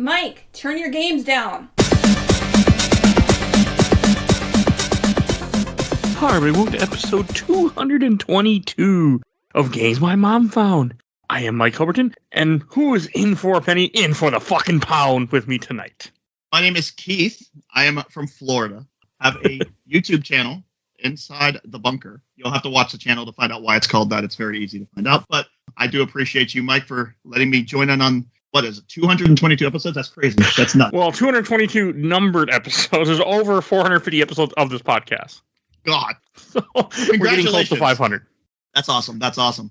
Mike, turn your games down. Hi, everybody. Welcome to episode 222 of Games My Mom Found. I am Mike Albertin, and who is in for a penny, in for the fucking pound with me tonight? My name is Keith. I am from Florida. I have a YouTube channel, Inside the Bunker. You'll have to watch the channel to find out why it's called that. It's very easy to find out. But I do appreciate you, Mike, for letting me join in on, what is it, 222 episodes? That's crazy. That's nuts. Well, 222 numbered episodes. There's over 450 episodes of this podcast. God. So we're getting close to 500. That's awesome. That's awesome.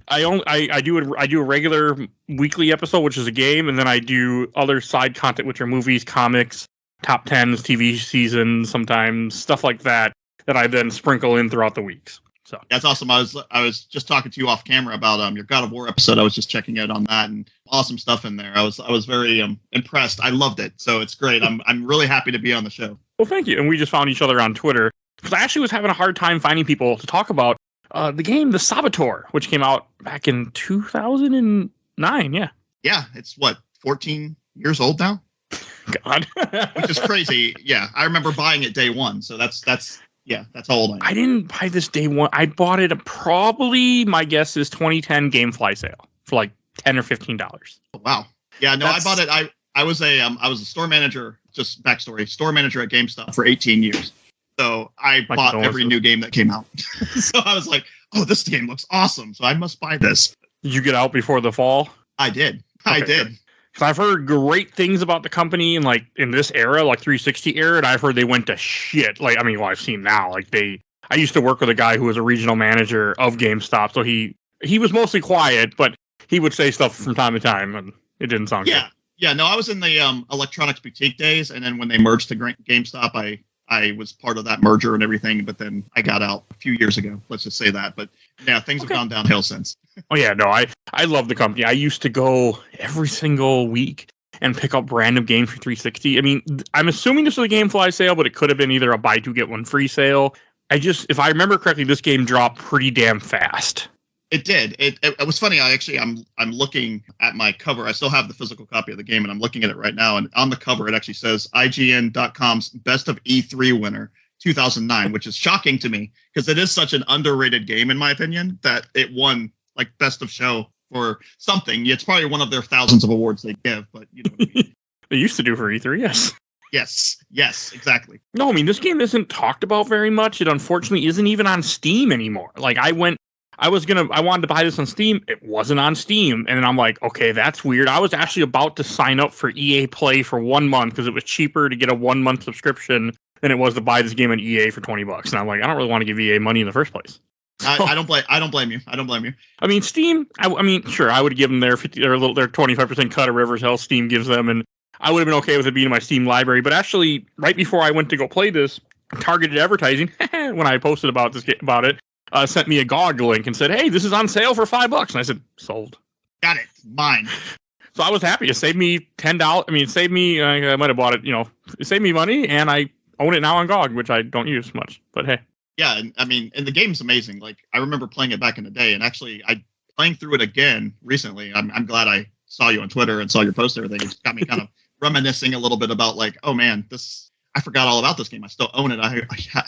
I do a regular weekly episode, which is a game, and then I do other side content, which are movies, comics, top 10s, TV seasons, sometimes stuff like that I then sprinkle in throughout the weeks. So that's awesome. I was just talking to you off camera about your God of War episode. I was just checking out on that, and awesome stuff in there. I was very impressed. I loved it. So it's great. I'm really happy to be on the show. Well, thank you. And we just found each other on Twitter because I actually was having a hard time finding people to talk about the game, The Saboteur, which came out back in 2009. Yeah. Yeah. It's 14 years old now. God. Which is crazy. Yeah. I remember buying it day one. So that's how old I am. I didn't buy this day one. I bought it probably, my guess is 2010 GameFly sale for like $10 or $15. Oh, wow. Yeah, no, I bought it. I was a store manager, just backstory, store manager at GameStop for 18 years. So I bought every new game that came out. So I was like, oh, this game looks awesome. So I must buy this. Did you get out before the fall? I did. I did. Because I've heard great things about the company and like in this era, like 360 era, and I've heard they went to shit. Like, I mean, well, I've seen now. Like I used to work with a guy who was a regional manager of GameStop, so he was mostly quiet, but he would say stuff from time to time, and it didn't sound good. Yeah. No, I was in the electronics boutique days, and then when they merged to GameStop, I was part of that merger and everything, but then I got out a few years ago. Let's just say that. But yeah, things have gone downhill since. Oh yeah, no, I love the company. I used to go every single week and pick up random games for 360. I mean, I'm assuming this was a GameFly sale, but it could have been either a buy two get one free sale. If I remember correctly, this game dropped pretty damn fast. It did. It was funny. I'm looking at my cover. I still have the physical copy of the game, and I'm looking at it right now. And on the cover, it actually says IGN.com's Best of E3 winner 2009, which is shocking to me because it is such an underrated game, in my opinion, that it won like Best of Show for something. It's probably one of their thousands of awards they give, but you know what I mean. They used to do for E3, yes. Yes, exactly. No, I mean, this game isn't talked about very much. It unfortunately isn't even on Steam anymore. Like I wanted to buy this on Steam. It wasn't on Steam. And then I'm like, okay, that's weird. I was actually about to sign up for EA Play for 1 month because it was cheaper to get a 1 month subscription than it was to buy this game on EA for $20. And I'm like, I don't really want to give EA money in the first place. I don't blame you. I mean, Steam, I mean, sure, I would give them their 25% cut of Rivers Hell Steam gives them, and I would have been okay with it being in my Steam library. But actually, right before I went to go play this, targeted advertising, when I posted about it, sent me a GOG link and said, hey, this is on sale for $5. And I said, sold. Got it. Mine. So I was happy. It saved me $10. I mean, it saved me, I might have bought it, it saved me money, and I own it now on GOG, which I don't use much. But hey. Yeah, and I mean, and the game's amazing. Like, I remember playing it back in the day, and actually, playing through it again recently. I'm glad I saw you on Twitter and saw your post and everything. It just got me kind of reminiscing a little bit about like, oh man, I forgot all about this game. I still own it. I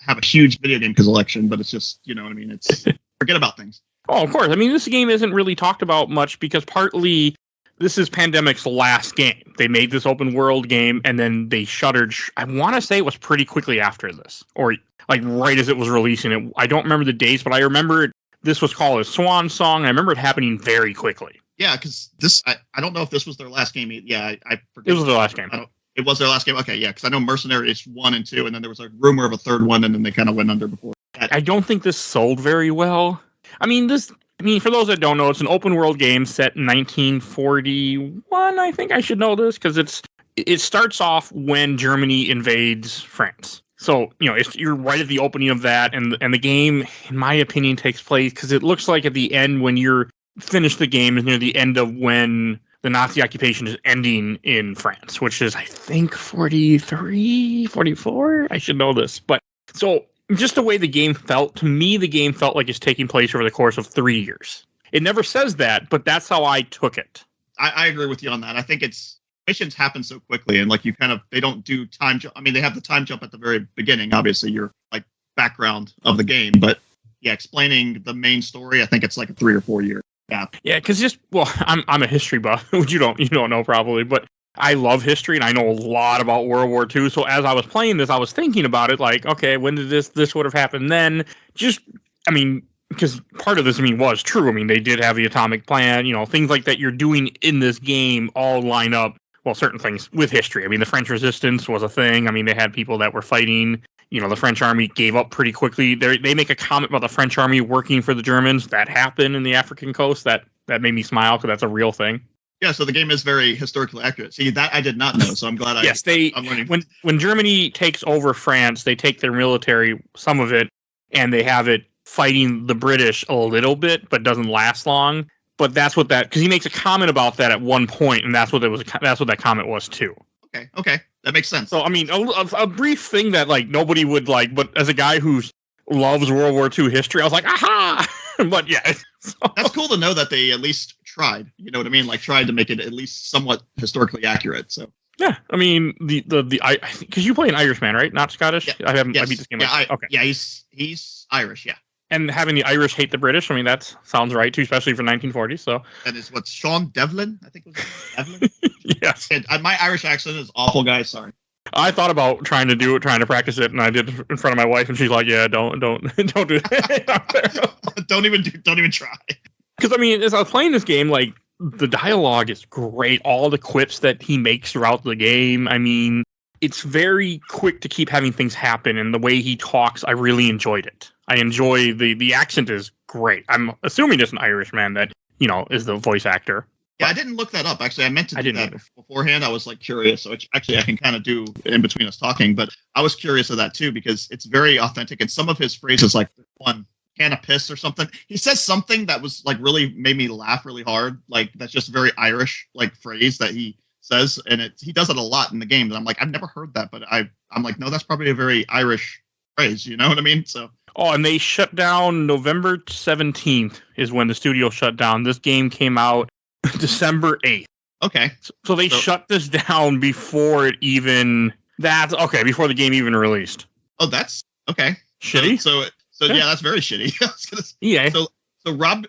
have a huge video game collection, but it's just, you know what I mean? It's forget about things. Oh, of course. I mean, this game isn't really talked about much because partly this is Pandemic's last game. They made this open world game and then they shuttered. I want to say it was pretty quickly after this, or like right as it was releasing it. I don't remember the dates, but I remember this was called a Swan song. I remember it happening very quickly. Yeah, because I don't know if this was their last game. Yeah, I forget. It was their last game. It was their last game. Okay, yeah, because I know Mercenaries 1 and 2, and then there was a rumor of a third one, and then they kind of went under before that. I don't think this sold very well. I mean, for those that don't know, it's an open world game set in 1941. I think I should know this because it starts off when Germany invades France. So, you're right at the opening of that, and the game, in my opinion, takes place because it looks like at the end when you're finished the game is near the end of when the Nazi occupation is ending in France, which is, I think, 43, 44? I should know this. But so just the way the game felt, to me, the game felt like it's taking place over the course of 3 years. It never says that, but that's how I took it. I agree with you on that. I think it's missions happen so quickly, and like they don't do time jump. I mean, they have the time jump at the very beginning. Obviously, you're like background of the game, but yeah, explaining the main story, I think it's like a 3 or 4 year gap. Yeah, because I'm a history buff, which you don't know probably, but I love history and I know a lot about World War II. So as I was playing this, I was thinking about it like, okay, when did this would have happened then? Because part of this, was true. I mean, they did have the atomic plan, things like that you're doing in this game all line up. Well, certain things with history. I mean, the French resistance was a thing. I mean, they had people that were fighting. The French army gave up pretty quickly. They make a comment about the French army working for the Germans. That happened in the African coast. That made me smile because that's a real thing. Yeah, so the game is very historically accurate. See, that I did not know, so I'm glad I'm learning. When Germany takes over France, they take their military, some of it, and they have it fighting the British a little bit, but doesn't last long. But that's what because he makes a comment about that at one point, and that's what that comment was too. Okay, that makes sense. So, a brief thing that like nobody would like, but as a guy who loves World War II history, I was like, aha! But yeah. So. That's cool to know that they at least tried. You know what I mean? Like tried to make it at least somewhat historically accurate. So yeah, I mean because you play an Irishman, right? Not Scottish. Yeah. I beat this game. Yeah, okay. Yeah, he's Irish. Yeah. And having the Irish hate the British, that sounds right too, especially for 1940. So that is what Sean Devlin, I think was Devlin. Yes. And my Irish accent is awful, guys. Sorry. I thought about trying to practice it, and I did in front of my wife, and she's like, "Yeah, don't do that. don't even try." Because as I was playing this game, like the dialogue is great. All the quips that he makes throughout the game. It's very quick to keep having things happen, and the way he talks, I really enjoyed it. I enjoy the accent is great. I'm assuming it's an Irishman that is the voice actor. Yeah, I didn't look that up. Actually, I meant to do that either. beforehand. I was like curious, so actually I can kind of do in between us talking. But I was curious of that too because it's very authentic, and some of his phrases, like one can of piss or something, he says something that was like really made me laugh really hard. Like that's just a very Irish like phrase that he says, and he does it a lot in the game. And I'm like, I've never heard that, but I'm like, no, that's probably a very Irish phrase. You know what I mean? So. Oh, and they shut down November 17th is when the studio shut down. This game came out December 8th. Okay. So they shut this down before it even... before the game even released. Oh, that's... Okay. Shitty? So yeah, that's very shitty. Yeah. So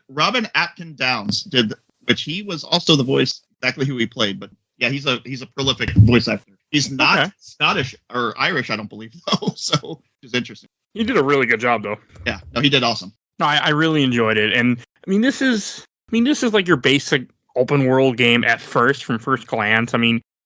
Robin Atkin Downs did... Which he was also the voice, exactly who he played. But yeah, he's a prolific voice actor. He's not Scottish or Irish, I don't believe, though. So it's interesting. He did a really good job, though. Yeah. No, he did awesome. No, I really enjoyed it. And, this is like your basic open world game at first, from first glance.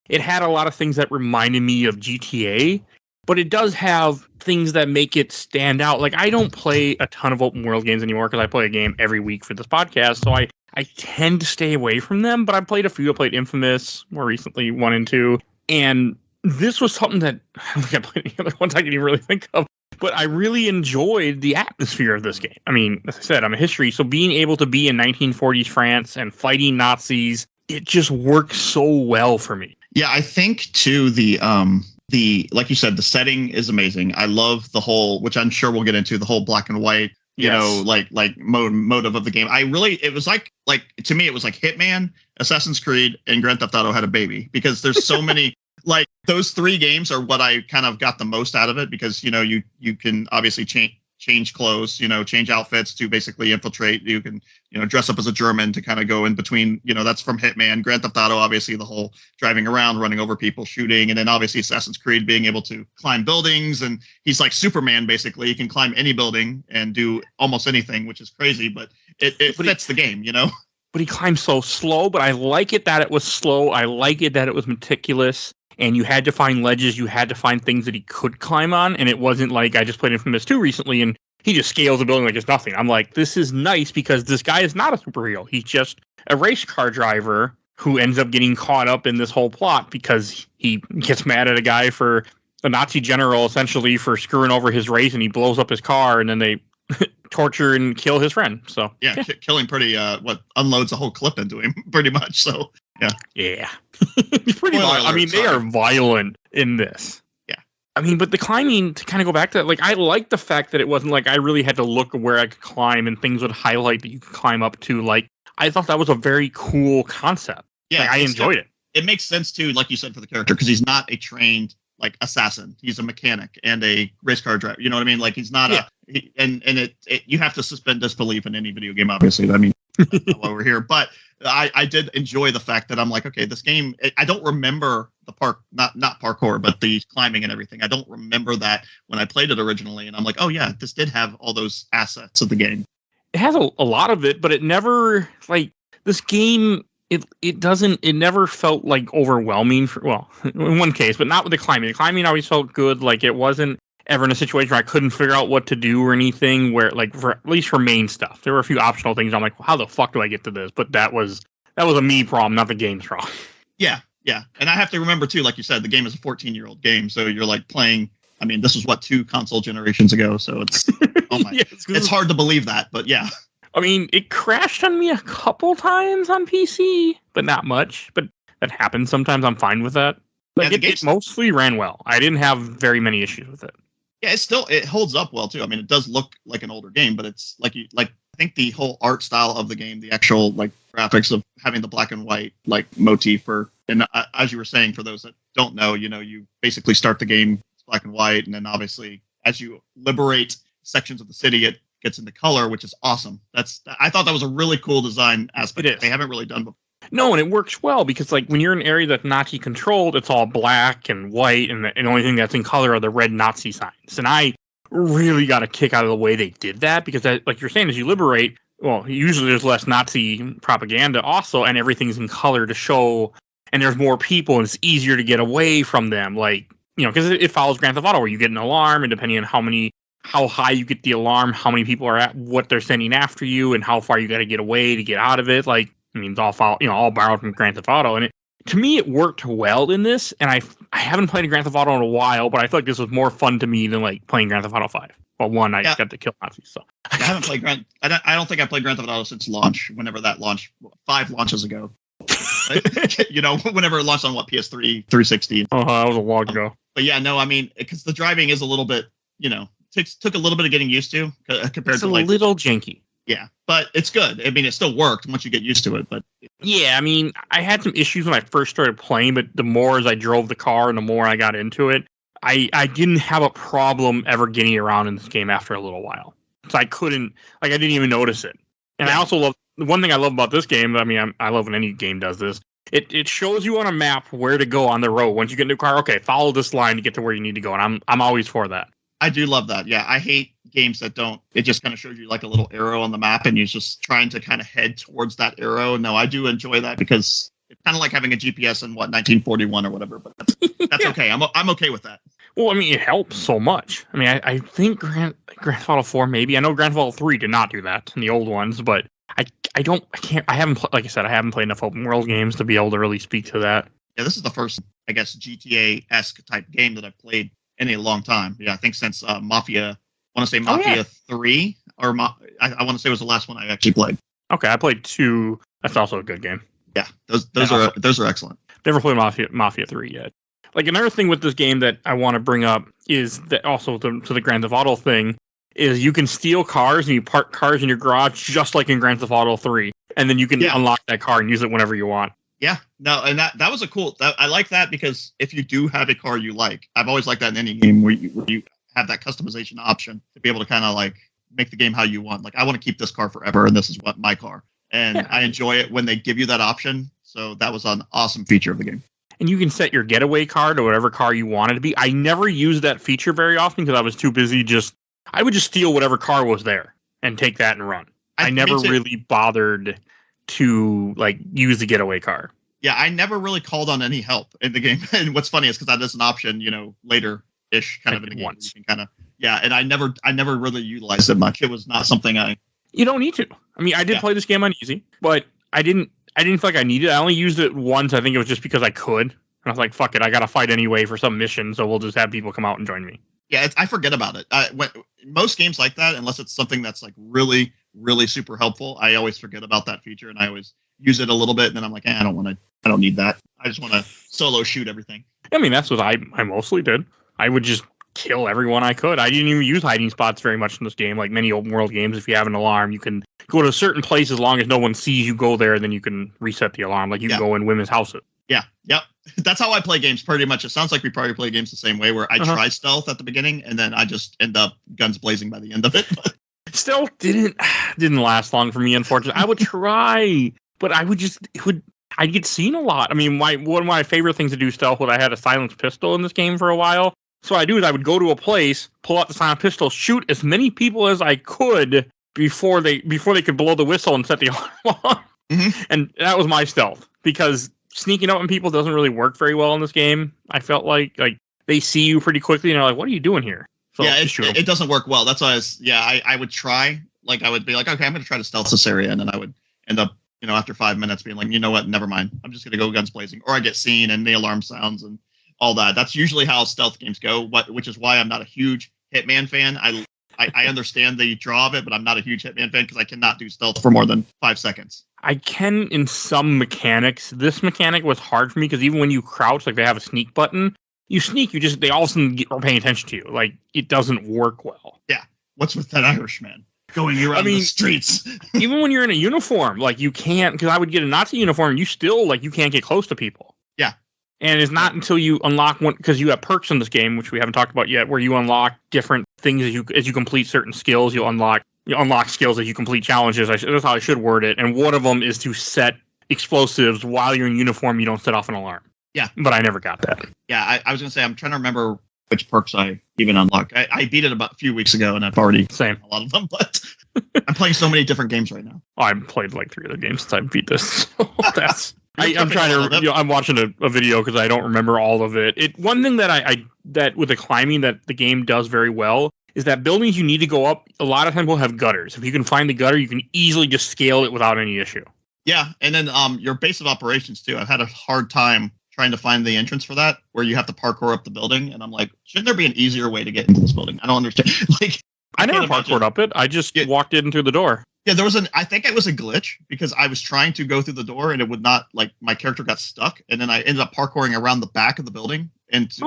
It had a lot of things that reminded me of GTA, but it does have things that make it stand out. Like, I don't play a ton of open world games anymore because I play a game every week for this podcast, so I tend to stay away from them, but I played a few. I played Infamous more recently, 1 and 2, and this was something that I don't think I played any other ones I can even really think of. But I really enjoyed the atmosphere of this game. As I said, I'm a history, so being able to be in 1940s France and fighting Nazis, it just works so well for me. Yeah, I think too the like you said, the setting is amazing. I love the whole, which I'm sure we'll get into, the whole black and white, like motive of the game. It was like to me, it was like Hitman, Assassin's Creed, and Grand Theft Auto had a baby, because there's so many. Like those 3 games are what I kind of got the most out of it, because you can obviously change clothes, change outfits to basically infiltrate. You can dress up as a German to kind of go in between. That's from Hitman. Grand Theft Auto, obviously the whole driving around, running over people, shooting, and then obviously Assassin's Creed being able to climb buildings, and he's like Superman basically. He can climb any building and do almost anything, which is crazy, but it fits the game, But he climbs so slow. But I like it that it was slow. I like it that it was meticulous. And you had to find ledges, you had to find things that he could climb on, and it wasn't like I just played Infamous 2 recently, and he just scales a building like it's nothing. I'm like, this is nice, because this guy is not a superhero. He's just a race car driver who ends up getting caught up in this whole plot because he gets mad at a Nazi general, essentially, for screwing over his race, and he blows up his car, and then they torture and kill his friend. So yeah. Killing pretty unloads a whole clip into him pretty much. So yeah. Pretty violent. They are violent in this. Yeah. But the climbing, to kind of go back to that, like, I like the fact that it wasn't like I really had to look where I could climb and things would highlight that you could climb up to. Like, I thought that was a very cool concept. Yeah, I enjoyed it. it makes sense too, like you said, for the character, because he's not a trained like assassin. He's a mechanic and a race car driver. You know what I mean? Like he's not and you have to suspend disbelief in any video game, obviously. I mean, that's not why we're here. But I did enjoy the fact that I'm like, okay, this game, I don't remember the not parkour, but the climbing and everything. I don't remember that when I played it originally. And I'm like, oh yeah, this did have all those assets of the game. It has a lot of it, but it never, like, this game, it never felt like overwhelming in one case, but not with the climbing. The climbing always felt good. Like it wasn't ever in a situation where I couldn't figure out what to do or anything, where like at least for main stuff, there were a few optional things. I'm like, well, how the fuck do I get to this? But that was a me problem, not the game's problem. Yeah. And I have to remember too, like you said, the game is a 14-year-old game. So you're like playing, I mean, this was 2 console generations ago. So it's, oh my, it's hard to believe that, but yeah. I mean, it crashed on me a couple times on PC, but not much. But that happens sometimes. I'm fine with that. Like it mostly ran well. I didn't have very many issues with it. Yeah, it holds up well too. I mean, it does look like an older game, but it's like I think the whole art style of the game, the actual like graphics of having the black and white like motif, and as you were saying, for those that don't know, you basically start the game black and white, and then obviously as you liberate sections of the city, it gets into color, which is awesome. I thought that was a really cool design aspect that they haven't really done before. No, and it works well because like when you're in an area that's Nazi controlled, it's all black and white, and the only thing that's in color are the red Nazi signs. And I really got a kick out of the way they did that because, like you're saying, as you liberate, well, usually there's less Nazi propaganda also, and everything's in color to show, and there's more people, and it's easier to get away from them. Like, because it follows Grand Theft Auto where you get an alarm, and depending on how high you get the alarm, how many people are at what they're sending after you, and how far you got to get away to get out of it. Like, I mean, it's all borrowed from Grand Theft Auto, and to me, it worked well in this. And I haven't played Grand Theft Auto in a while, but I feel like this was more fun to me than like playing Grand Theft Auto 5. Well, one, I got to kill Nazis, so I haven't played I don't think I played Grand Theft Auto since launch. Whenever that launched, 5 launches ago. Whenever it launched on PS3, 360. Oh, that was a while ago. But yeah, no, I mean, because the driving is a little bit, took a little bit of getting used to compared to like a little janky. Yeah, but it's good. I mean, it still worked once you get used to it. But yeah, I mean, I had some issues when I first started playing, but the more as I drove the car and the more I got into it, I didn't have a problem ever getting around in this game after a little while. So I didn't even notice it. And I also love, the one thing I love about this game, I mean, I love when any game does this, it shows you on a map where to go on the road. Once you get into a car, okay, follow this line to get to where you need to go. And I'm always for that. I do love that. Yeah, I hate games that don't. It just kind of shows you like a little arrow on the map, and you're just trying to kind of head towards that arrow. No, I do enjoy that because it's kind of like having a GPS in 1941 or whatever. But that's okay. I'm okay with that. Well, I mean, it helps so much. I mean, I think Grand Theft Auto 4 maybe. I know Grand Theft Auto 3 did not do that in the old ones, but I haven't like I said, I haven't played enough open world games to be able to really speak to that. Yeah, this is the first, I guess, GTA-esque type game that I've played in a long time. Yeah, I think since Mafia. I want to say Mafia 3, or I want to say it was the last one I actually played. Okay, I played 2. That's also a good game. Yeah, those are excellent. Never played Mafia 3 yet. Like another thing with this game that I want to bring up is that also to the Grand Theft Auto thing is you can steal cars and you park cars in your garage just like in Grand Theft Auto 3, and then you can unlock that car and use it whenever you want. Yeah, no, and that was a cool. I like that because if you do have a car you like, I've always liked that in any game where you have that customization option to be able to kind of like make the game how you want. Like, I want to keep this car forever, and this is what my car. And I enjoy it when they give you that option. So that was an awesome feature of the game. And you can set your getaway car to whatever car you want it to be. I never used that feature very often because I was too busy. I would just steal whatever car was there and take that and run. I never really bothered to like use the getaway car. Yeah, I never really called on any help in the game. And what's funny is because that is an option, later-ish kind of in the game. Once. You can and I never really utilized it much. It was not something You don't need to. I mean, I did play this game on easy, but I didn't feel like I needed it. I only used it once. I think it was just because I could. And I was like, fuck it, I got to fight anyway for some mission, so we'll just have people come out and join me. Yeah, I forget about it. Most games like that, unless it's something that's like really, really super helpful, I always forget about that feature, and I always use it a little bit, and then I'm like, I don't need that. I just want to solo shoot everything. I mean, that's what I mostly did. I would just kill everyone I could. I didn't even use hiding spots very much in this game. Like many open world games, if you have an alarm, you can go to a certain place as long as no one sees you go there, then you can reset the alarm. Like you can go in women's houses. Yeah, yep. That's how I play games pretty much. It sounds like we probably play games the same way, where I try stealth at the beginning and then I just end up guns blazing by the end of it. Stealth didn't last long for me, unfortunately. I would try, but I'd get seen a lot. I mean, one of my favorite things to do stealth was I had a silenced pistol in this game for a while. So what I do is I would go to a place, pull out the silenced pistol, shoot as many people as I could before they could blow the whistle and set the alarm off. Mm-hmm. And that was my stealth, because sneaking up on people doesn't really work very well in this game. I felt like they see you pretty quickly and they're like, "What are you doing here?" So yeah, it doesn't work well. That's why I would try. Like, I would be like, okay, I'm going to try to stealth this area, and then I would end up, after 5 minutes being like, you know what, never mind. I'm just going to go guns blazing, or I get seen and the alarm sounds and all that. That's usually how stealth games go, which is why I'm not a huge Hitman fan. I understand the draw of it, but I'm not a huge Hitman fan because I cannot do stealth for more than 5 seconds. I can in some mechanics. This mechanic was hard for me because even when you crouch, like they have a sneak button, you sneak, they all of a sudden are paying attention to you. Like, it doesn't work well. Yeah. What's with that Irishman going around the streets? Even when you're in a uniform, like, you can't, because I would get a Nazi uniform and you still, like, you can't get close to people. Yeah. And it's not until you unlock one, because you have perks in this game, which we haven't talked about yet, where you unlock different things as you complete certain skills. You unlock skills as you complete challenges. That's how I should word it. And one of them is to set explosives while you're in uniform. You don't set off an alarm. Yeah. But I never got that. Yeah, I was going to say, I'm trying to remember which perks I even unlocked. I beat it about a few weeks ago, and I've already seen a lot of them, but I'm playing so many different games right now. Oh, I've played like 3 other games since I beat this. So that's... I'm trying to. I'm watching a video because I don't remember all of it. One thing that that with the climbing that the game does very well is that buildings you need to go up, a lot of times will have gutters. If you can find the gutter, you can easily just scale it without any issue. Yeah, and then your base of operations too. I've had a hard time trying to find the entrance for that, where you have to parkour up the building, and I'm like, shouldn't there be an easier way to get into this building? I don't understand. Like, I never parkoured up it. I just walked in through the door. Yeah, I think it was a glitch because I was trying to go through the door and it would not, like, my character got stuck, and then I ended up parkouring around the back of the building into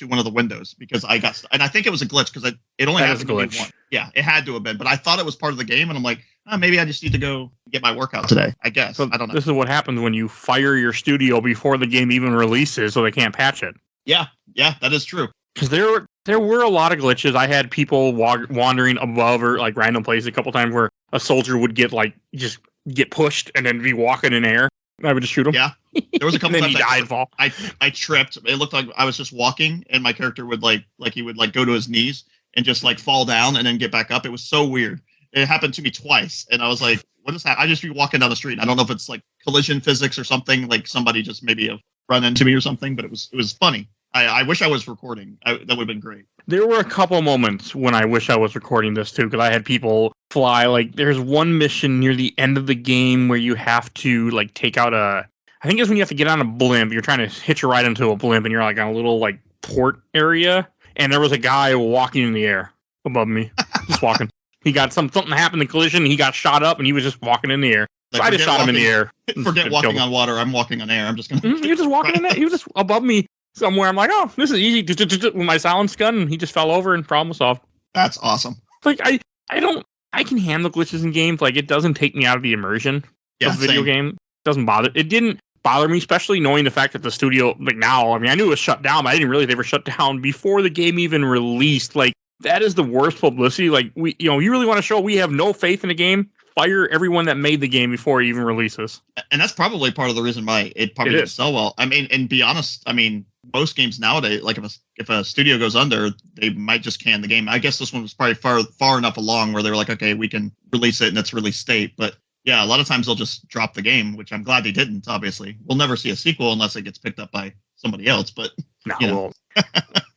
one of the windows because I got stuck. And I think it was a glitch because it only happened to be one. Yeah, it had to have been, but I thought it was part of the game, and I'm like, maybe I just need to go get my workout today, I guess. So I don't know. This is what happens when you fire your studio before the game even releases, so they can't patch it. Yeah, that is true. Because there were a lot of glitches. I had people wandering above or like random places a couple times where a soldier would just get pushed and then be walking in air. I would just shoot him. Yeah, there was a couple times I tripped. It looked like I was just walking, and my character would he would go to his knees and just fall down and then get back up. It was so weird. It happened to me twice, and I was like, "What is that?" I just be walking down the street. I don't know if it's like collision physics or something. Like somebody just maybe have run into me or something. But it was funny. I wish I was recording. That would have been great. There were a couple moments when I wish I was recording this too, because I had people fly. Like, there's one mission near the end of the game where you have to take out I think it's when you have to get on a blimp. You're trying to hitch a ride into a blimp, and you're on a little port area. And there was a guy walking in the air above me, just walking. He got something happened in collision. He got shot up, and he was just walking in the air. So I just shot him in the air. Forget walking on water. I'm walking on air. I'm just gonna. He was just walking in there. He was just above me. Somewhere I'm like, oh, this is easy with my silence gun, and he just fell over and problem solved. That's awesome. I can handle glitches in games. Like, it doesn't take me out of the immersion of a video game. It doesn't bother. It didn't bother me, especially knowing the fact that the studio, now, I mean, I knew it was shut down, but I didn't realize they were shut down before the game even released. Like, that is the worst publicity. Like, you really want to show we have no faith in the game? Fire everyone that made the game before it even releases. And that's probably part of the reason why it probably didn't sell well. I mean, and be honest, I mean, most games nowadays, like if a studio goes under, they might just can the game. I guess this one was probably far enough along where they were like, okay, we can release it in its release state. But yeah, a lot of times they'll just drop the game, which I'm glad they didn't. Obviously, we'll never see a sequel unless it gets picked up by somebody else. But no,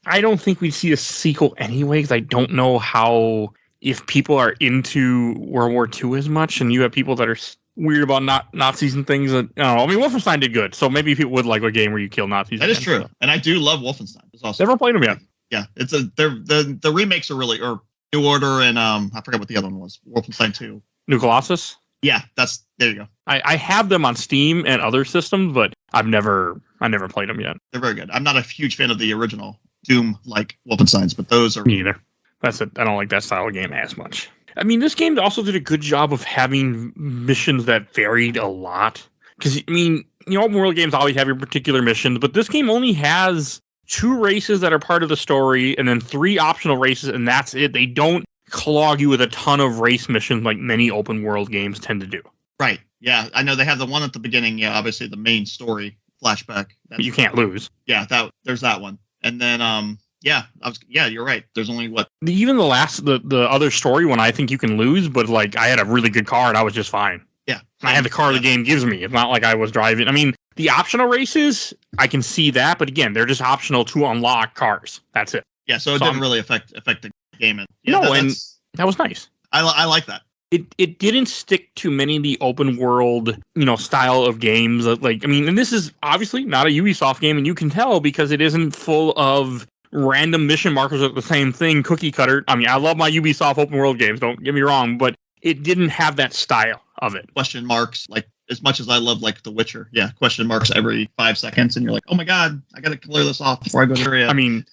I don't think we'd see a sequel anyway, because I don't know if people are into World War II as much, and you have people that are weird about Nazis and things. I don't know. I mean, Wolfenstein did good, so maybe people would like a game where you kill Nazis. That is true, and I do love Wolfenstein. It's awesome. Never played them yet. Yeah, it's the remakes are really, or New Order and I forgot what the other one was. Wolfenstein 2. New Colossus. Yeah, there you go. I have them on Steam and other systems, but I never played them yet. They're very good. I'm not a huge fan of the original Doom like Wolfensteins, but those are. Me either. That's it. I don't like that style of game as much. I mean, this game also did a good job of having missions that varied a lot. Because, I mean, open world games always have your particular missions, but this game only has 2 races that are part of the story and then 3 optional races, and that's it. They don't clog you with a ton of race missions like many open world games tend to do. Right. Yeah, I know they have the one at the beginning. Yeah, obviously the main story flashback. You can't lose. Yeah, there's that one. And then yeah, you're right. There's only what? Even the other story one, I think you can lose, but like I had a really good car and I was just fine. Yeah. I had the car the game gives me. It's not like I was driving. I mean, the optional races, I can see that, but again, they're just optional to unlock cars. That's it. Yeah, so it didn't really affect the game. And that was nice. I like that. It didn't stick to many of the open world, style of games. Like, I mean, and this is obviously not a Ubisoft game, and you can tell because it isn't full of random mission markers at the same thing, cookie cutter. I mean, I love my Ubisoft open world games, don't get me wrong, but it didn't have that style of it. Question marks, like as much as I love like The Witcher. Yeah, question marks every 5 seconds, and you're like, oh my god, I gotta clear this off before I go to the area. I mean,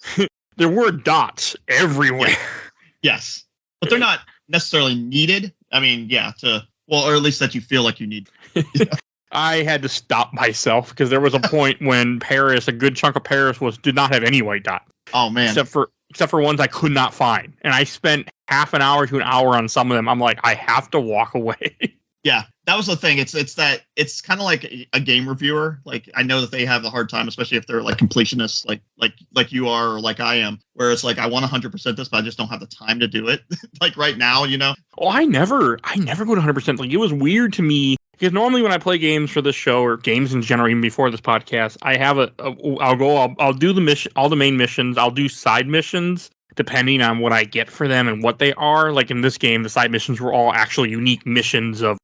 there were dots everywhere. Yeah. Yes, but they're not necessarily needed. I mean, yeah, or at least that you feel like you need. I had to stop myself because there was a point when Paris, a good chunk of Paris, did not have any white dots. Oh man! Except for ones I could not find, and I spent half an hour to an hour on some of them. I'm like, I have to walk away. Yeah, that was the thing. It's kind of like a game reviewer. Like I know that they have a hard time, especially if they're like completionists, like you are or like I am, where it's like I want 100% this, but I just don't have the time to do it. Like right now, Oh, I never go to 100%. Like it was weird to me because normally when I play games for this show or games in general, even before this podcast, I have I'll do the mission, all the main missions. I'll do side missions depending on what I get for them and what they are. Like in this game, the side missions were all actual unique missions of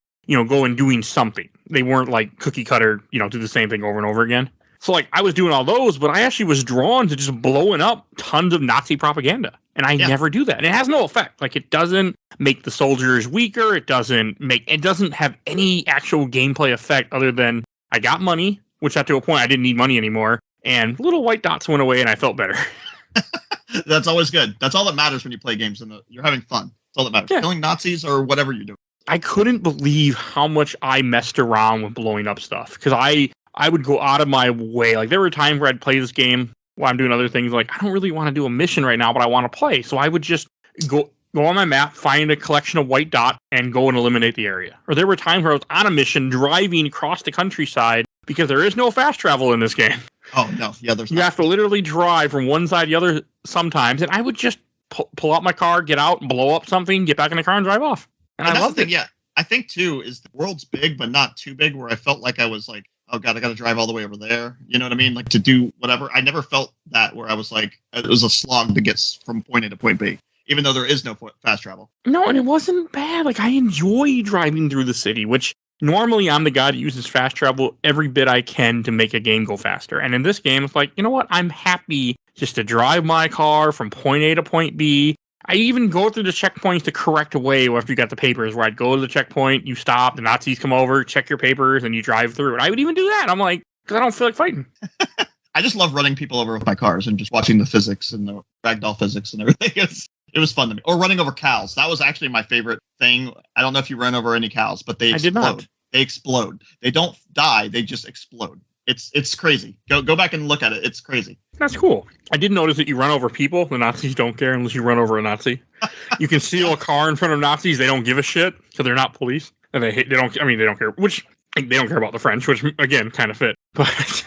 go and doing something. They weren't like cookie cutter, do the same thing over and over again. So like I was doing all those, but I actually was drawn to just blowing up tons of Nazi propaganda. And I never do that. And it has no effect. Like it doesn't make the soldiers weaker. It doesn't have any actual gameplay effect other than I got money, which got to a point I didn't need money anymore. And little white dots went away and I felt better. That's always good. That's all that matters when you play games and you're having fun. That's all that matters. Yeah. Killing Nazis or whatever you're doing. I couldn't believe how much I messed around with blowing up stuff because I would go out of my way. Like there were times where I'd play this game while I'm doing other things. Like I don't really want to do a mission right now, but I want to play. So I would just go on my map, find a collection of white dot, and go and eliminate the area. Or there were times where I was on a mission driving across the countryside because there is no fast travel in this game. Oh no, yeah, you have to literally drive from one side to the other sometimes, and I would just pull out my car, get out, blow up something, get back in the car, and drive off. And I loved it. Yeah, I think too is the world's big, but not too big. Where I felt like I was like, oh god, I got to drive all the way over there. You know what I mean? Like to do whatever. I never felt that where I was like, it was a slog to get from point A to point B, even though there is no fast travel. No, and it wasn't bad. Like I enjoy driving through the city, which normally I'm the guy that uses fast travel every bit I can to make a game go faster. And in this game, it's like, you know what? I'm happy just to drive my car from point A to point B. I even go through the checkpoints the correct way after you got the papers, where I'd go to the checkpoint, you stop, the Nazis come over, check your papers, and you drive through. And I would even do that. I'm like, because I don't feel like fighting. I just love running people over with my cars and just watching the physics and the ragdoll physics and everything. It was fun to me. Or running over cows. That was actually my favorite thing. I don't know if you ran over any cows, but they explode. I did not. They explode. They don't die. They just explode. It's crazy. Go back and look at it. It's crazy. That's cool. I did notice that you run over people. The Nazis don't care unless you run over a Nazi. You can steal a car in front of Nazis. They don't give a shit because they're not police, and they don't care. Which they don't care about the French, which again kind of fit. But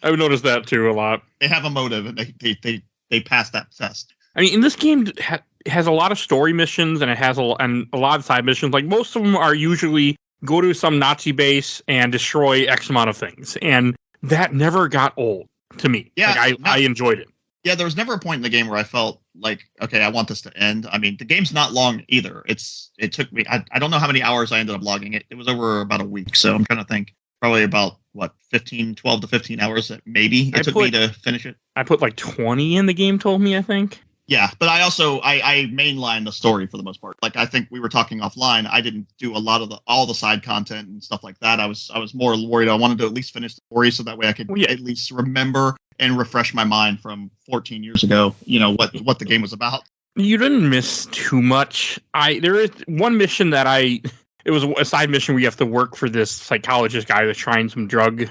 I would notice that too a lot. They have a motive, and they pass that test. I mean, in this game, it has a lot of story missions, and it has a lot of side missions. Like most of them are usually go to some Nazi base and destroy X amount of things. And that never got old to me. Yeah, like, I enjoyed it. Yeah, there was never a point in the game where I felt like, okay, I want this to end. I mean, the game's not long either. It took me, I don't know how many hours I ended up logging it. It was over about a week. So I'm trying to think probably about 12 to 15 hours maybe it took me to finish it. I put like 20 in, the game told me, I think. Yeah, but I also I mainline the story for the most part. Like I think we were talking offline. I didn't do a lot of all the side content and stuff like that. I was more worried. I wanted to at least finish the story so that way I could at least remember and refresh my mind from 14 years ago. You know what the game was about. You didn't miss too much. There is one mission that it was a side mission where you have to work for this psychologist guy that's trying some drug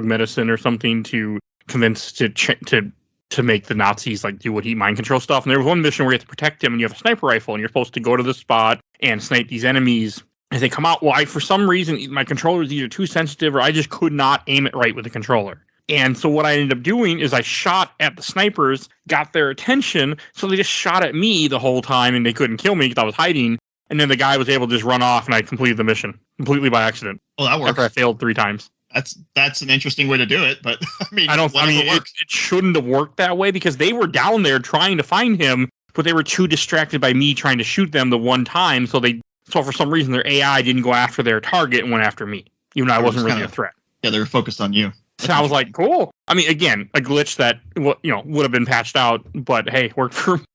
medicine or something to convince to make the Nazis like do what he mind control stuff. And there was one mission where you have to protect him, and you have a sniper rifle, and you're supposed to go to the spot and snipe these enemies as they come out. Well, for some reason, my controller was either too sensitive or I just could not aim it right with the controller. And so what I ended up doing is I shot at the snipers, got their attention, so they just shot at me the whole time, and they couldn't kill me because I was hiding. And then the guy was able to just run off, and I completed the mission completely by accident. Well, that works. After I failed 3 times. That's an interesting way to do it, but it shouldn't have worked that way because they were down there trying to find him, but they were too distracted by me trying to shoot them the one time. So for some reason their AI didn't go after their target and went after me, even though I wasn't really a threat. Yeah, they were focused on you. So I was like, cool. I mean, again, a glitch that would have been patched out, but hey, worked for me.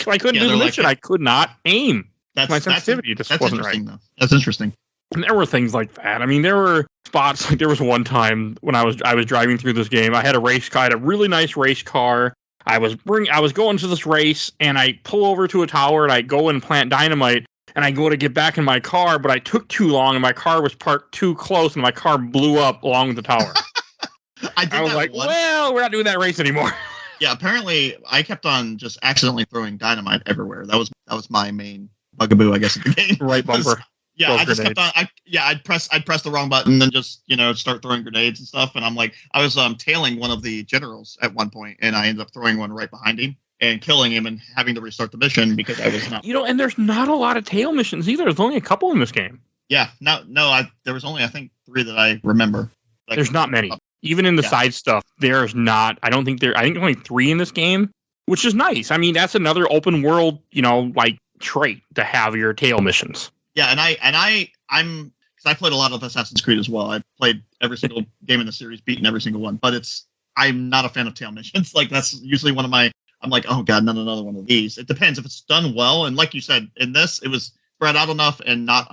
I couldn't do the mission. I could not aim. My sensitivity just wasn't right. Though. That's interesting. And there were things like that. I mean, there were spots. Like there was one time when I was driving through this game. I had a race car, I had a really nice race car. I was going to this race, and I pull over to a tower, and I go and plant dynamite, and I go to get back in my car, but I took too long, and my car was parked too close, and my car blew up along with the tower. I was like, well, we're not doing that race anymore. Yeah, apparently I kept on just accidentally throwing dynamite everywhere. That was my main bugaboo, I guess, in the game. Right bumper. Yeah, I just kept on. I'd press the wrong button and then just start throwing grenades and stuff. And I'm like, I was tailing one of the generals at one point, and I ended up throwing one right behind him and killing him and having to restart the mission because I was not. And there's not a lot of tail missions either. There's only a couple in this game. Yeah, there was only I think 3 that I remember. There's not many. Even in the side stuff, there's not. I think only 3 in this game, which is nice. I mean, that's another open world, trait to have your tail missions. Yeah, I'm because I played a lot of Assassin's Creed as well. I played every single game in the series, beaten every single one. But I'm not a fan of tail missions. Like that's usually one of my. I'm like, oh god, not another one of these. It depends if it's done well, and like you said, in this, it was spread out enough and not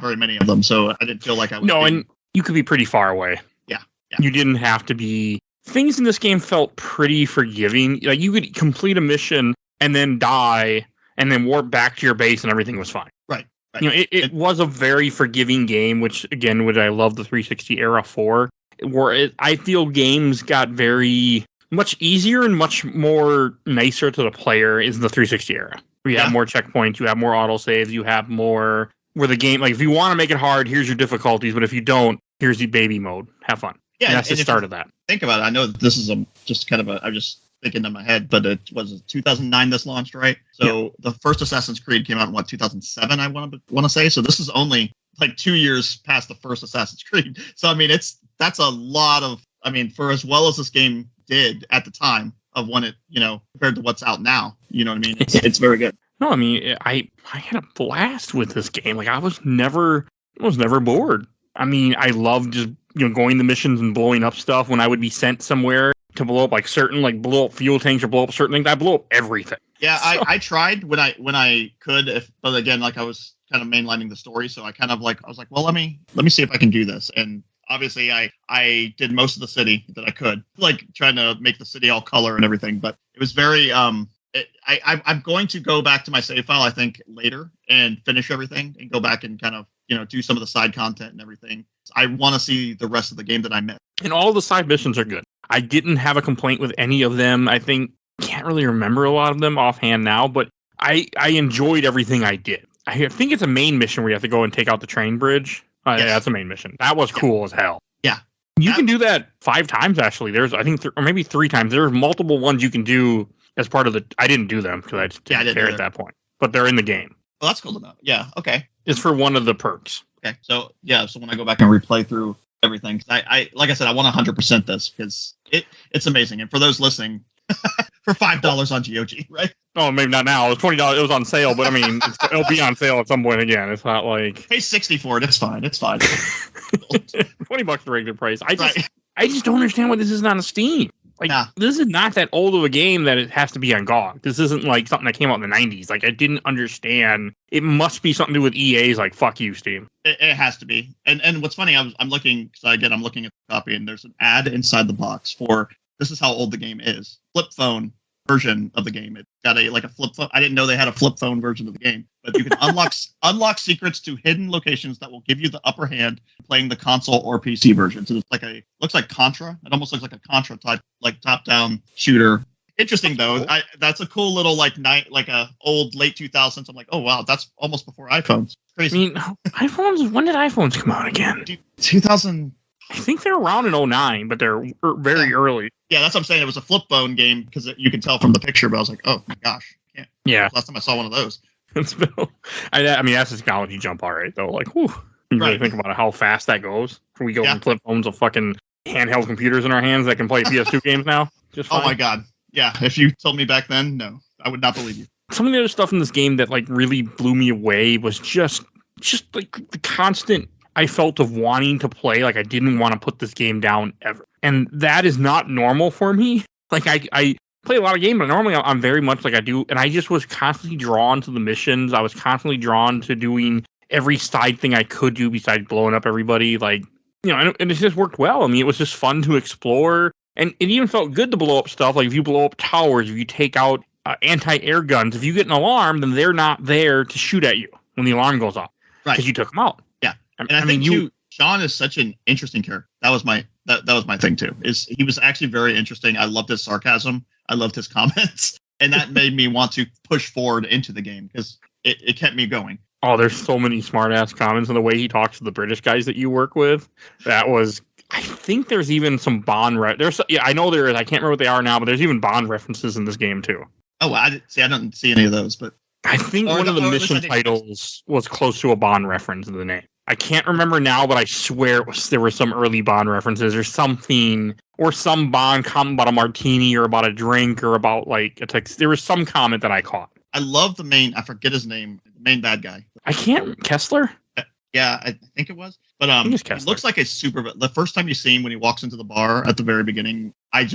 very many of them. So I didn't feel like I was. No, and you could be pretty far away. Yeah. You didn't have to be. Things in this game felt pretty forgiving. Like you could complete a mission and then die, and then warp back to your base, and everything was fine. Right. It was a very forgiving game, which I love the 360 era for, where I feel games got very much easier and much more nicer to the player is the 360 era. You have more checkpoints, you have more autosaves, you have more where the game, like if you want to make it hard, here's your difficulties, but if you don't, here's the baby mode. Have fun. Yeah, and that's the start of that. Think about it. I know that this is I'm just thinking in my head, but it was 2009 this launched, right? So the first Assassin's Creed came out in 2007, I want to say. So this is only like 2 years past the first Assassin's Creed. So I mean, that's a lot of. I mean, for as well as this game did at the time of when it, compared to what's out now, you know what I mean? It's very good. No, I mean, I had a blast with this game. Like I was never bored. I mean, I loved just going to missions and blowing up stuff when I would be sent somewhere to blow up blow up fuel tanks or blow up certain things. I blow up everything. Yeah, so. I tried when I could, but again, like I was kind of mainlining the story, so I was like, well, let me see if I can do this. And obviously, I did most of the city that I could, like trying to make the city all color and everything. But it was very I'm going to go back to my save file, I think, later and finish everything and go back and kind of do some of the side content and everything. I want to see the rest of the game that I missed. And all the side missions are good. I didn't have a complaint with any of them. I can't really remember a lot of them offhand now, but I enjoyed everything I did. I think it's a main mission where you have to go and take out the train bridge. Yes. Yeah, that's a main mission. That was cool as hell. Yeah. You can do that 5 times, actually. There's, I think, or maybe 3 times. There's multiple ones you can do as part of the... I didn't do them because I just didn't care at that point. But they're in the game. Well, that's cool to know. Yeah, okay. It's for one of the perks. Okay, so when I go back and replay through everything, because I like I said, I want to 100% this because it's amazing. And for those listening, for $5 on GOG, right? Oh, maybe not now. It was $20. It was on sale, but I mean, it'll be on sale at some point again. It's not like pay $60 for it. It's fine. It's fine. $20 the regular price. I just don't understand why this isn't on Steam. Like, This is not that old of a game that it has to be on GOG. This isn't like something that came out in the 90s. Like, I didn't understand. It must be something to do with EA's like, fuck you, Steam. It has to be. And what's funny, I'm looking, because again, I'm looking at the copy, and there's an ad inside the box for, this is how old the game is. Flip phone, version of the game. It's got a flip phone. I didn't know they had a flip phone version of the game, but you can unlock secrets to hidden locations that will give you the upper hand playing the console or PC version. So it's looks like Contra. It almost looks like a Contra type, like top-down shooter. Interesting though. That's a cool little like a old late 2000s. I'm like, oh wow, that's almost before iPhones. Crazy. I mean, iPhones. When did iPhones come out again? 2000. I think they're around in 09, but they're very early. Yeah, that's what I'm saying. It was a flip phone game because you can tell from the picture. But I was like, oh my gosh, yeah. Last time I saw one of those. I mean, that's a technology jump, all right. Though, like, whew, you really think about how fast that goes. We go from flip phones to fucking handheld computers in our hands that can play PS2 games now. Just fine. Oh my god. Yeah, if you told me back then, no, I would not believe you. Some of the other stuff in this game that like really blew me away was just like the constant I felt of wanting to play. Like I didn't want to put this game down ever, and that is not normal for me. Like I play a lot of games, but normally I'm very much like I do, and I just was constantly drawn to the missions. I was constantly drawn to doing every side thing I could do besides blowing up everybody. Like and it just worked well. I mean, it was just fun to explore. And it even felt good to blow up stuff. Like if you blow up towers, if you take out anti-air guns, if you get an alarm, then they're not there to shoot at you when the alarm goes off. Right. Because you took them out. Yeah. And I think too, Sean is such an interesting character. That was my thing too. He was actually very interesting. I loved his sarcasm. I loved his comments. And that made me want to push forward into the game because it kept me going. Oh, there's so many smart ass comments, and the way he talks to the British guys that you work with. That was, I think there's even some Bond I know there is. I can't remember what they are now, but there's even Bond references in this game too. Oh, I don't see any of those, but I think one of the mission titles was close to a Bond reference in the name. I can't remember now, but I swear there were some early Bond references or something, or some Bond comment about a martini or about a drink or about like a text. There was some comment that I caught. I love the main. I forget his name. The main bad guy. I can't. Kessler. Yeah, I think it was. But he looks like a super. The first time you see him when he walks into the bar at the very beginning, I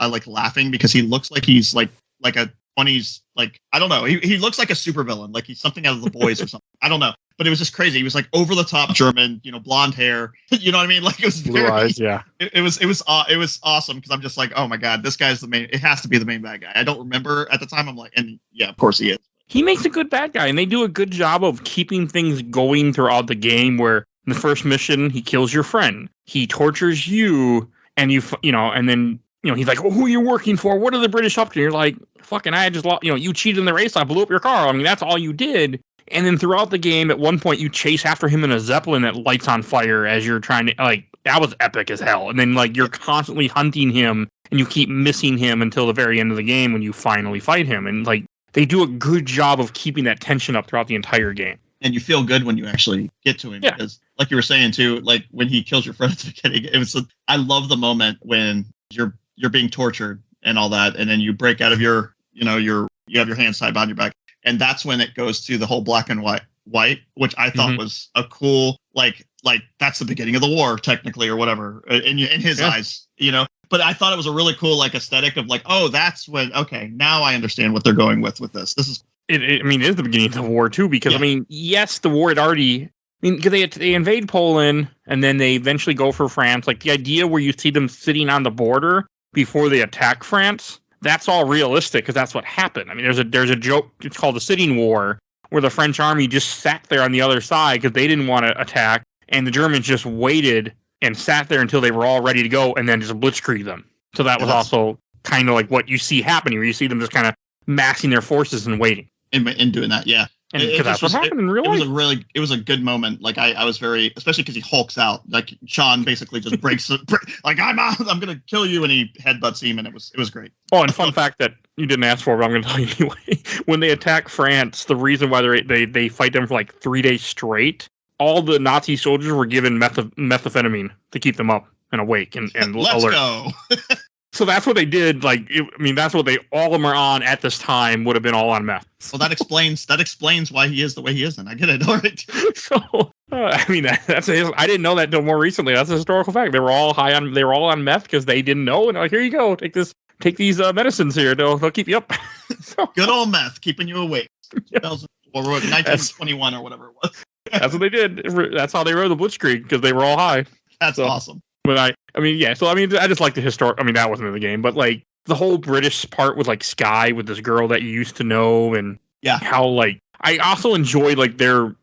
like laughing because he looks like he's like a 20s, like I don't know. He looks like a super villain, like he's something out of The Boys or something. I don't know. But it was just crazy. He was like over the top German, blonde hair. You know what I mean? Like it was blue eyes. Yeah. It was awesome because I'm just like, oh my god, this guy's the main. It has to be the main bad guy. I don't remember at the time. I'm like, and yeah, of course he is. He makes a good bad guy, and they do a good job of keeping things going throughout the game. Where in the first mission, he kills your friend, he tortures you, and and then he's like, oh, who are you working for? What are the British up to? And you're like, fucking, I just lost. You cheated in the race. I blew up your car. I mean, that's all you did. And then throughout the game, at one point, you chase after him in a Zeppelin that lights on fire as you're trying to, like, that was epic as hell. And then, like, you're constantly hunting him, and you keep missing him until the very end of the game when you finally fight him. And, like, they do a good job of keeping that tension up throughout the entire game. And you feel good when you actually get to him. Yeah. Because, like you were saying, too, like, when he kills your friend at the beginning, I love the moment when you're being tortured and all that, and then you break out of you have your hands tied behind your back. And that's when it goes to the whole black and white, which I thought was a cool, like that's the beginning of the war, technically, or whatever, in his eyes, But I thought it was a really cool, like, aesthetic of like, oh, that's when, okay, now I understand what they're going with this. This is. It is the beginning of the war too, because yes, the war had already. Because they invade Poland and then they eventually go for France. Like the idea where you see them sitting on the border before they attack France. That's all realistic because that's what happened. I mean, there's a joke. It's called the Sitting War, where the French army just sat there on the other side because they didn't want to attack, and the Germans just waited and sat there until they were all ready to go, and then just blitzkrieg them. So that was also kind of like what you see happening, where you see them just kind of massing their forces and waiting. And doing that, yeah. And that's what happened in real life. It was a good moment. Like I was very, especially because he hulks out. Like Sean basically just breaks like I'm gonna kill you, and he headbutts him, and it was great. Oh, and fun fact that you didn't ask for, but I'm gonna tell you anyway. When they attack France, the reason why they fight them for like 3 days straight, all the Nazi soldiers were given methamphetamine to keep them up and awake and Let's alert. Go. So that's what they did. Like, that's what that's what them are on at this time would have been all on meth. Well, that explains why he is the way he is. Then I get it. All right. So, that's I didn't know that until more recently. That's a historical fact. They were all on meth because they didn't know. And like, here you go, take these medicines here. They'll keep you up. So, good old meth, keeping you awake. Yeah. 1921 or whatever it was. That's what they did. That's how they rode the Blitzkrieg, because they were all high. That's awesome. But I just like the historic. That wasn't in the game, but like the whole British part with like Sky with this girl that you used to know, and how like I also enjoyed like their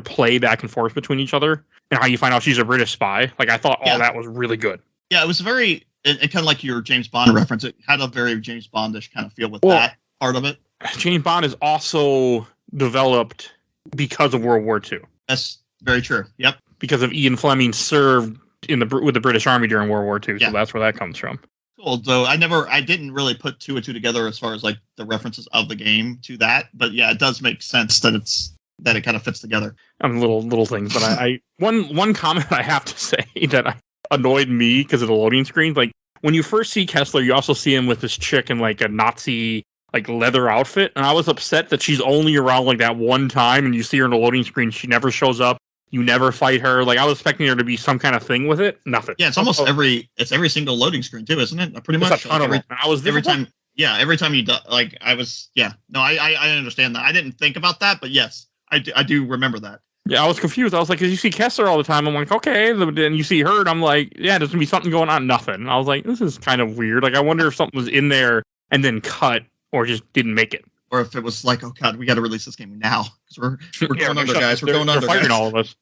play back and forth between each other and how you find out she's a British spy. Like I thought all that was really good. Yeah, it was very it kind of like your James Bond reference. It had a very James Bondish kind of feel with that part of it. James Bond is also developed because of World War II. That's very true. Yep. Because of Ian Fleming served with the British Army during World War II, so that's where that comes from. Cool. So I didn't really put two and two together as far as like the references of the game to that, but yeah, it does make sense that it kind of fits together. Little things, but I one comment I have to say that annoyed me because of the loading screens. Like when you first see Kessler, you also see him with this chick in like a Nazi like leather outfit, and I was upset that she's only around like that one time, and you see her in the loading screen, she never shows up. You never fight her. Like I was expecting there to be some kind of thing with it. Nothing. Yeah, it's almost every single loading screen too, isn't it? Pretty much. Every time. Yeah, every time you like, I was. Yeah, no, I understand that. I didn't think about that, but yes, I do remember that. Yeah, I was confused. I was like, because you see Kessler all the time. I'm like, okay. Then you see her, and I'm like, yeah, there's gonna be something going on. Nothing. I was like, this is kind of weird. Like, I wonder if something was in there and then cut, or just didn't make it. Or if it was like, oh god, we got to release this game now because we're going under, guys. We're going under. They're firing all of us.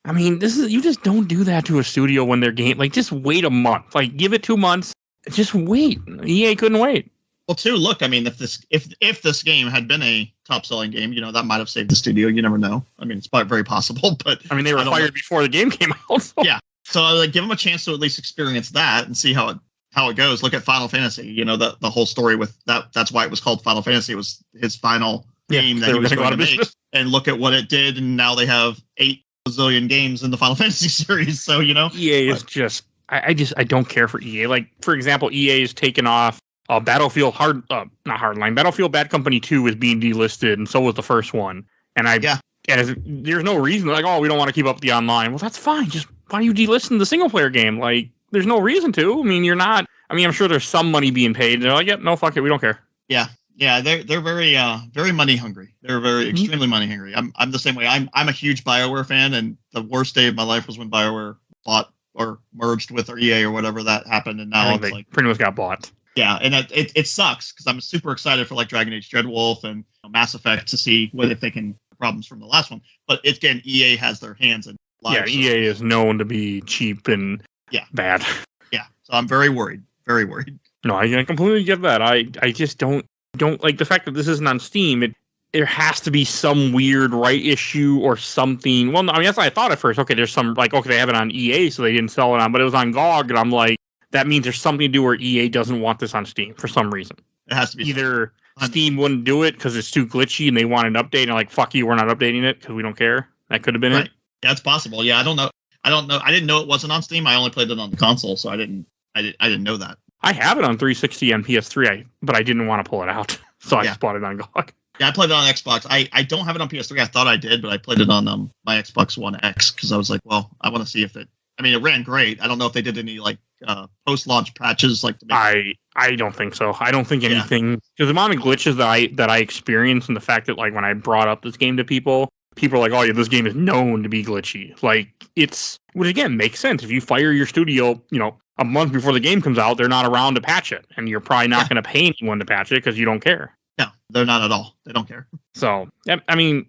I mean, you just don't do that to a studio when they're game. Like, just wait a month. Like, give it 2 months. Just wait. EA couldn't wait. Well, too. Look, I mean, if this game had been a top selling game, that might have saved the studio. You never know. I mean, it's very possible. But I mean, they were fired before the game came out. So. Yeah. So like, give them a chance to at least experience that and see how it goes. Look at Final Fantasy. The whole story with that. That's why it was called Final Fantasy. It was his final game that he was going to make. And look at what it did. And now they have 8 bazillion games in the Final Fantasy series. So EA is just. I don't care for EA. Like for example, EA is taken off. Battlefield not Hardline. Battlefield Bad Company 2 is being delisted, and so was the first one. And there's no reason like, oh, we don't want to keep up the online. Well, that's fine. Just why are you delisting the single player game? Like, there's no reason to. I mean, you're not. I mean, I'm sure there's some money being paid. They're like, yep, no, fuck it, we don't care. Yeah, they're very money hungry. They're very extremely money hungry. I'm the same way. I'm a huge BioWare fan, and the worst day of my life was when BioWare bought or merged with EA or whatever that happened, and now they pretty much got bought. Yeah, and it sucks because I'm super excited for like Dragon Age Dreadwolf and Mass Effect to see if they can problems from the last one. But again, EA has their hands in. EA is known to be cheap and bad. Yeah, so I'm very worried. Very worried. No, I completely get that. I just don't like the fact that this isn't on Steam. There has to be some weird right issue or something. Well, no, I mean that's what I thought at first. Okay, there's some like they have it on EA, so they didn't sell it on, but it was on GOG, and I'm like. That means there's something to do where EA doesn't want this on Steam for some reason. It has to be either Steam wouldn't do it because it's too glitchy and they want an update and like fuck you, we're not updating it because we don't care. That could have been it. Yeah, it's possible. Yeah, I don't know. I didn't know it wasn't on Steam. I only played it on the console, so I didn't know that. I have it on 360 and PS3, but I didn't want to pull it out, so I just bought it on GOG. Yeah, I played it on Xbox. I don't have it on PS3. I thought I did, but I played it on my Xbox One X because I was like, well, I want to see if it. I mean, it ran great. I don't know if they did any like post-launch patches like. I don't think so. I don't think anything because the amount of glitches that I experienced and the fact that like when I brought up this game to people are like, oh yeah, this game is known to be glitchy. Like which again makes sense. If you fire your studio, a month before the game comes out, they're not around to patch it, and you're probably not going to pay anyone to patch it because you don't care. No, they're not at all. They don't care. So I mean,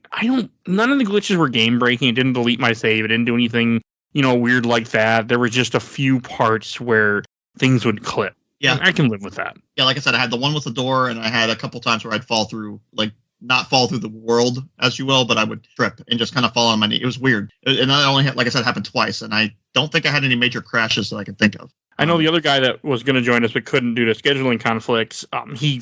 none of the glitches were game breaking. It didn't delete my save. It didn't do anything. Weird like that. There were just a few parts where things would clip. Yeah. I can live with that. Yeah, like I said, I had the one with the door, and I had a couple times where I'd fall through, like, not fall through the world, as you will, but I would trip and just kind of fall on my knee. It was weird. And that only, like I said, happened twice, and I don't think I had any major crashes that I can think of. I know the other guy that was going to join us but couldn't due to scheduling conflicts. He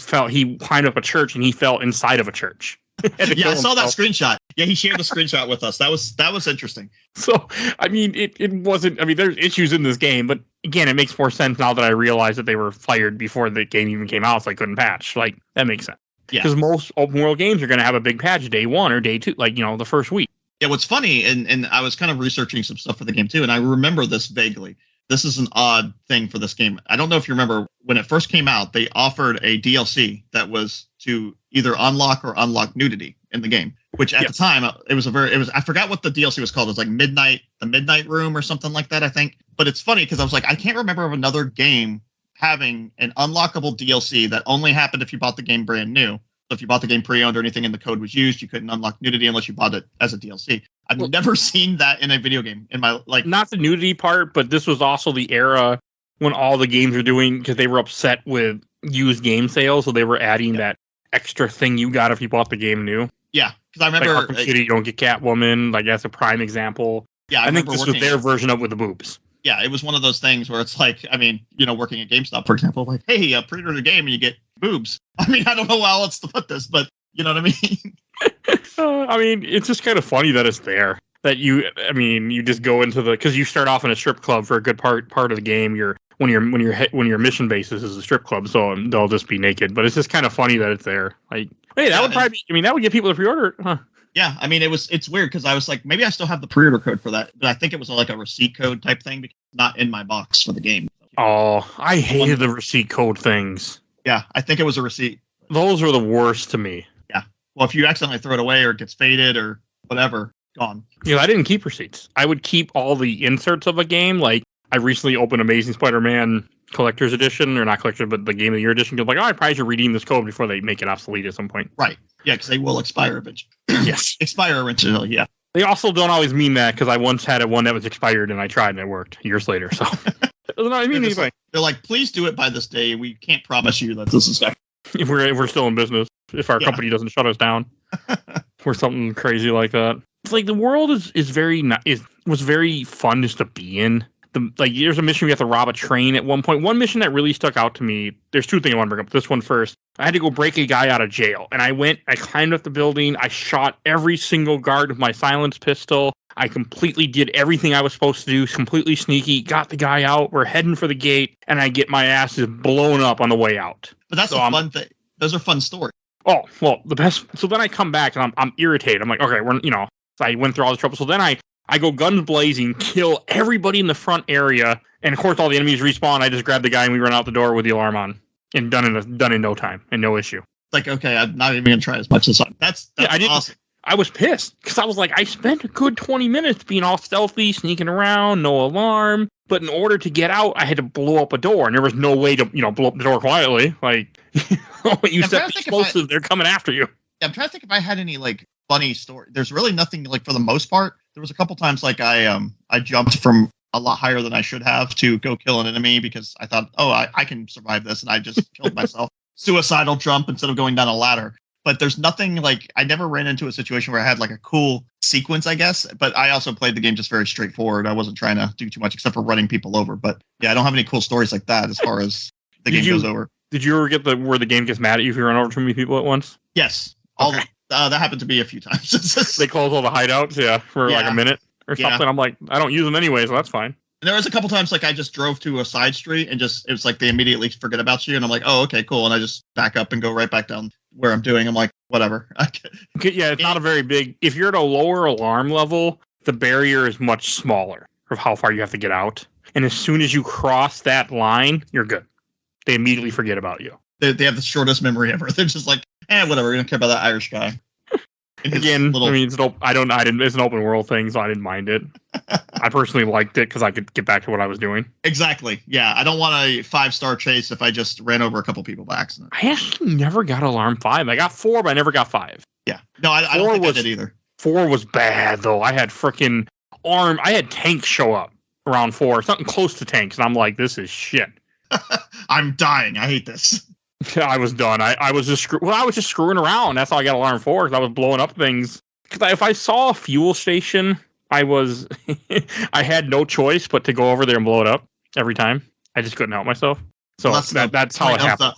climbed up a church, and he fell inside of a church. Yeah, I saw that screenshot. Yeah, he shared the screenshot with us. That was interesting. So, I mean, it wasn't. I mean, there's issues in this game, but again, it makes more sense now that I realize that they were fired before the game even came out, so I couldn't patch. Like that makes sense. Yeah, because most open world games are going to have a big patch day 1 or day 2, like the first week. Yeah, what's funny, and I was kind of researching some stuff for the game too, and I remember this vaguely. This is an odd thing for this game. I don't know if you remember when it first came out, they offered a DLC that was to either unlock or unlock nudity in the game, which at the time it was I forgot what the DLC was called. It was like the Midnight Room or something like that, I think. But it's funny because I was like, I can't remember of another game having an unlockable DLC that only happened if you bought the game brand new. So if you bought the game pre-owned or anything and the code was used, you couldn't unlock nudity unless you bought it as a DLC. I've never seen that in a video game in my like. Not the nudity part, but this was also the era when all the games were doing, because they were upset with used game sales, so they were adding that extra thing you got if you bought the game new. Yeah, because I remember like City, you don't get Catwoman. Like that's a prime example. Yeah, I think this was their version of with the boobs. Yeah, it was one of those things where it's like, I mean, working at GameStop, for example, like, hey, pre-order the game and you get boobs. I mean, I don't know how else to put this, but you know what I mean? I mean, it's just kind of funny that it's there. That you just go into because you start off in a strip club for a good part of the game. When your mission basis is a strip club, so they'll just be naked. But it's just kind of funny that it's there. Like, hey, that would probably be, that would get people to pre-order it, huh? Yeah, I mean, it's weird because I was like, maybe I still have the pre-order code for that, but I think it was like a receipt code type thing because it's not in my box for the game. Oh, I hated the receipt code things. Yeah, I think it was a receipt. Those were the worst to me. Yeah. Well, if you accidentally throw it away or it gets faded or whatever, gone. I didn't keep receipts. I would keep all the inserts of a game. Like, I recently opened Amazing Spider-Man Collector's Edition, or not Collector, but the Game of the Year Edition. Like, I probably should redeem this code before they make it obsolete at some point. Right. Yeah, because they will expire eventually. Yes. Expire eventually, yeah. They also don't always mean that, because I once had one that was expired and I tried and it worked years later. So, they're like, please do it by this day. We can't promise you that this is back. If we're still in business, if our company doesn't shut us down, or something crazy like that. It's like the world was very fun just to be in. There's a mission we have to rob a train at one point. One mission that really stuck out to me. There's two things I want to bring up. This one first. I had to go break a guy out of jail, and I climbed up the building. I shot every single guard with my silenced pistol. I completely did everything I was supposed to do. Completely sneaky. Got the guy out. We're heading for the gate, and I get my ass blown up on the way out. But that's a fun thing. Those are fun stories. Oh well, the best. So then I come back and I'm irritated. I'm like, okay, So I went through all the trouble. So then I go guns blazing, kill everybody in the front area, and of course all the enemies respawn. I just grab the guy and we run out the door with the alarm on, and done in no time and no issue. Like, okay, I'm not even gonna try as much as that's awesome. I was pissed because I was like, I spent a good 20 minutes being all stealthy, sneaking around, no alarm. But in order to get out, I had to blow up a door, and there was no way to blow up the door quietly. Like, when you set the explosive, they're coming after you. I'm trying to think if I had any like funny story. There's really nothing like for the most part. There was a couple times like I jumped from a lot higher than I should have to go kill an enemy because I thought, oh, I can survive this, and I just killed myself. Suicidal jump instead of going down a ladder. But there's nothing like I never ran into a situation where I had like a cool sequence, I guess. But I also played the game just very straightforward. I wasn't trying to do too much except for running people over. But yeah, I don't have any cool stories like that as far as the game goes over. Did you ever get where the game gets mad at you if you run over too many people at once? Yes. Okay. That happened to me a few times. They close all the hideouts, for like a minute or something. I'm like, I don't use them anyway, so that's fine. And there was a couple times like I just drove to a side street and it was like they immediately forget about you. And I'm like, oh, okay, cool. And I just back up and go right back down where I'm doing. I'm like, whatever. Yeah, it's not a very big. If you're at a lower alarm level, the barrier is much smaller of how far you have to get out. And as soon as you cross that line, you're good. They immediately forget about you. They have the shortest memory ever. They're just like, whatever. We don't care about that Irish guy. Again, it's an open world thing, so I didn't mind it. I personally liked it because I could get back to what I was doing. Exactly. Yeah, I don't want a 5-star chase if I just ran over a couple people by accident. I actually never got alarm 5. I got 4, but I never got 5. Yeah. No, I don't think I did either. 4 was bad, though. I had freaking I had tanks show up around 4, something close to tanks, and I'm like, this is shit. I'm dying. I hate this. I was done. I was just screwing around. That's how I got alarm 4, because I was blowing up things. Because if I saw a fuel station, I had no choice but to go over there and blow it up every time. I just couldn't help myself. So that's how it happened.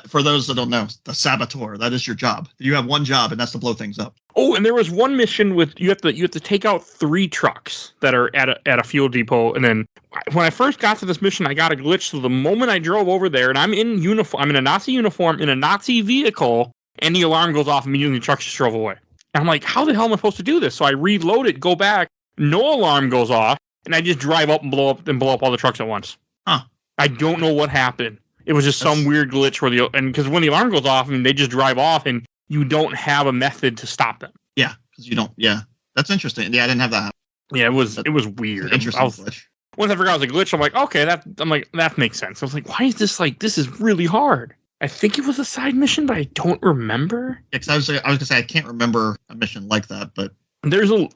For those that don't know, the Saboteur, that is your job. You have one job, and that's to blow things up. Oh, and there was one mission with you have to take out 3 trucks that are at a fuel depot, and then when I first got to this mission, I got a glitch. So the moment I drove over there, and I'm in uniform, I'm in a Nazi uniform in a Nazi vehicle, and the alarm goes off immediately. The truck just drove away. And I'm like, how the hell am I supposed to do this? So I reload it, go back, no alarm goes off, and I just drive up and blow up all the trucks at once. Huh? I don't know what happened. It was just some weird glitch where because when the alarm goes off, they just drive off, and you don't have a method to stop them. Yeah, because you don't. Yeah, that's interesting. Yeah, I didn't have that happen. Yeah, it was weird. Interesting glitch. once I forgot it was a glitch, I'm like, okay, that makes sense. I was like, why is this this is really hard? I think it was a side mission, but I don't remember. Yeah, because I was gonna say I can't remember a mission like that, but there's a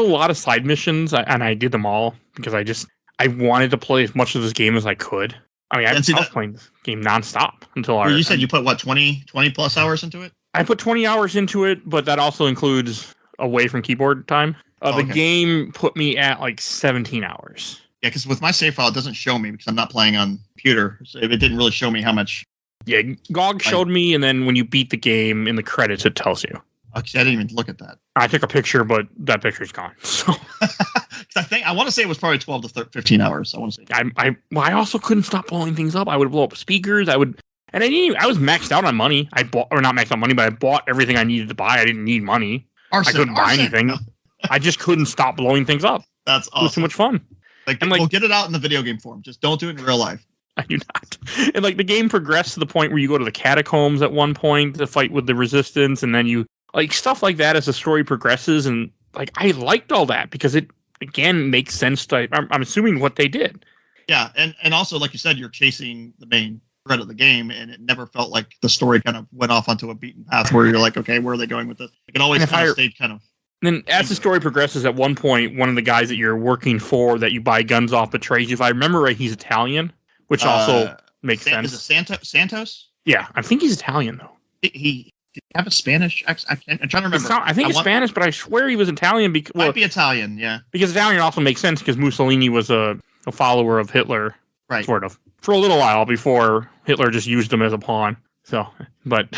lot of side missions, and I did them all because I wanted to play as much of this game as I could. I mean, I was playing this game nonstop until you said you put what 20 plus hours into it. I put 20 hours into it, but that also includes away from keyboard time. The game put me at 17 hours. Yeah, because with my save file, it doesn't show me because I'm not playing on computer. So it didn't really show me how much. Yeah, GOG showed me, and then when you beat the game in the credits, it tells you. Actually, I didn't even look at that. I took a picture, but that picture's gone. So I want to say it was probably 12 to 15 hours. I want to say. I also couldn't stop blowing things up. I would blow up speakers. I was maxed out on money. I bought, or not maxed out money, but I bought everything I needed to buy. I didn't need money. I couldn't buy anything. No. I just couldn't stop blowing things up. That's awesome. It was too much fun. We'll get it out in the video game form. Just don't do it in real life. I do not. And the game progressed to the point where you go to the catacombs at one point to fight with the resistance, and then you stuff like that as the story progresses. And I liked all that because it again makes sense to I'm assuming what they did. Yeah, and also like you said, you're chasing the main thread of the game, and it never felt like the story kind of went off onto a beaten path where you're like, okay, where are they going with this? It always kind of stayed kind of. And then as the story progresses, at one point, one of the guys that you're working for that you buy guns off betrays you. If I remember right, he's Italian, which also makes sense. Is it Santos? Yeah, I think he's Italian, though. Did he have a Spanish accent? I'm trying to remember. I think it's Spanish, but I swear he was Italian. Might be Italian, yeah. Because Italian also makes sense because Mussolini was a follower of Hitler, right? Sort of. For a little while before Hitler just used him as a pawn. So, but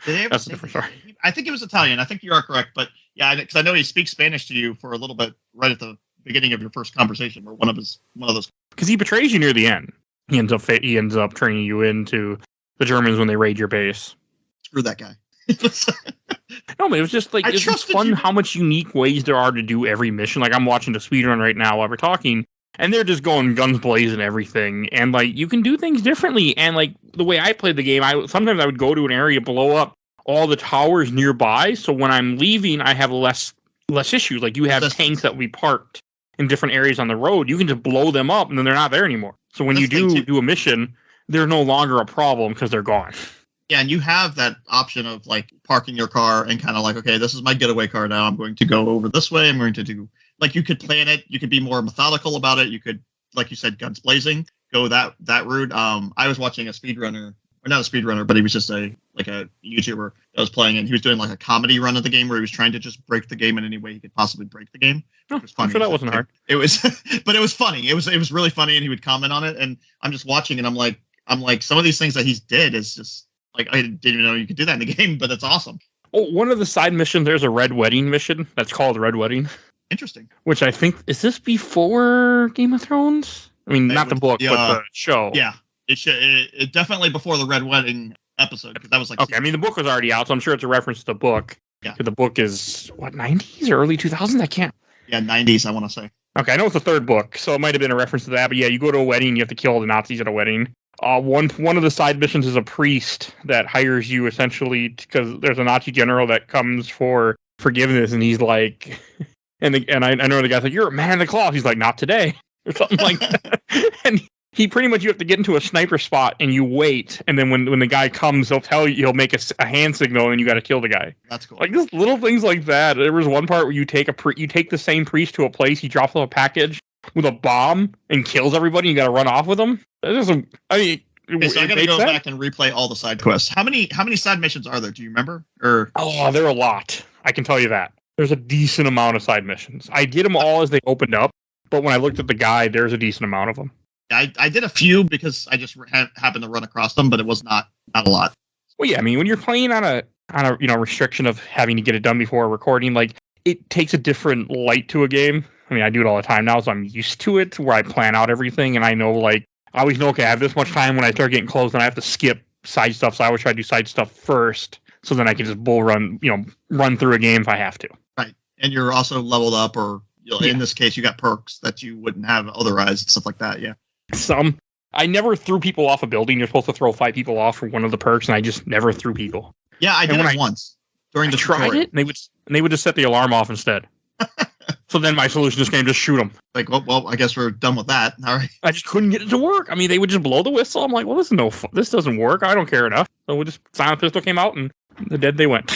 that's a different story. I think it was Italian. I think you are correct, but yeah, because I know he speaks Spanish to you for a little bit right at the beginning of your first conversation, or one of those. Because he betrays you near the end. He ends up turning you into the Germans when they raid your base. Screw that guy. No, but it was just it's just fun how much unique ways there are to do every mission. I'm watching the speedrun right now while we're talking. And they're just going guns blazing everything. And you can do things differently. And the way I played the game, sometimes I would go to an area, blow up all the towers nearby. So when I'm leaving, I have less issues. You have tanks that will be parked in different areas on the road. You can just blow them up and then they're not there anymore. So when you do a mission, they're no longer a problem because they're gone. Yeah, and you have that option of parking your car and kind of okay, this is my getaway car now. I'm going to go over this way. I'm going to do you could plan it. You could be more methodical about it. You could, like you said, guns blazing, go that route. I was watching a speedrunner, or not a speedrunner, but he was just a YouTuber that was playing, and he was doing a comedy run of the game where he was trying to just break the game in any way he could possibly break the game. It was funny. I'm sure that wasn't hard. It was, but it was funny. It was really funny, and he would comment on it, and I'm just watching, and I'm like, some of these things that he's did is just I didn't even know you could do that in the game, but it's awesome. Oh, one of the side missions, there's a Red Wedding mission that's called Red Wedding. Interesting. Which I think, is this before Game of Thrones? I mean, not the book, but the show. Yeah, it definitely before the Red Wedding episode, because that was okay. I mean, the book was already out, so I'm sure it's a reference to the book. Yeah. The book is 90s or early 2000s? I can't. Yeah, 90s. I want to say. Okay, I know it's the third book, so it might have been a reference to that. But yeah, you go to a wedding, you have to kill all the Nazis at a wedding. One of the side missions is a priest that hires you essentially because there's a Nazi general that comes for forgiveness, and he's like, and I know the guy's like, "You're a man of the cloth." He's like, "Not today," or something like that. And he pretty much, you have to get into a sniper spot and you wait, and then when the guy comes, he'll make a hand signal, and you got to kill the guy. That's cool. Just little things like that. There was one part where you take the same priest to a place, he drops off a package with a bomb and kills everybody. You got to run off with them. So I got to go back and replay all the side quests. How many side missions are there? Do you remember? There are a lot. I can tell you that. There's a decent amount of side missions. I did them all as they opened up, but when I looked at the guide, there's a decent amount of them. I did a few because I just happened to run across them, but it was not a lot. Well, yeah, I mean, when you're playing on a restriction of having to get it done before recording, it takes a different light to a game. I mean, I do it all the time now, so I'm used to it, where I plan out everything, and I know, I always know, okay, I have this much time when I start getting close, and I have to skip side stuff, so I always try to do side stuff first, so then I can just bull run through a game if I have to. Right, and you're also leveled up, or in this case, you got perks that you wouldn't have otherwise, and stuff like that, yeah. I never threw people off a building. You're supposed to throw 5 people off for one of the perks, and I just never threw people. Yeah, I did it once during the tutorial. Tried it, and they would just set the alarm off instead. So then my solution to this game, just shoot them. Like, well, I guess we're done with that. All right. I just couldn't get it to work. I mean, they would just blow the whistle. I'm like, well, this doesn't work. I don't care enough. So we just silent pistol came out, and the dead they went.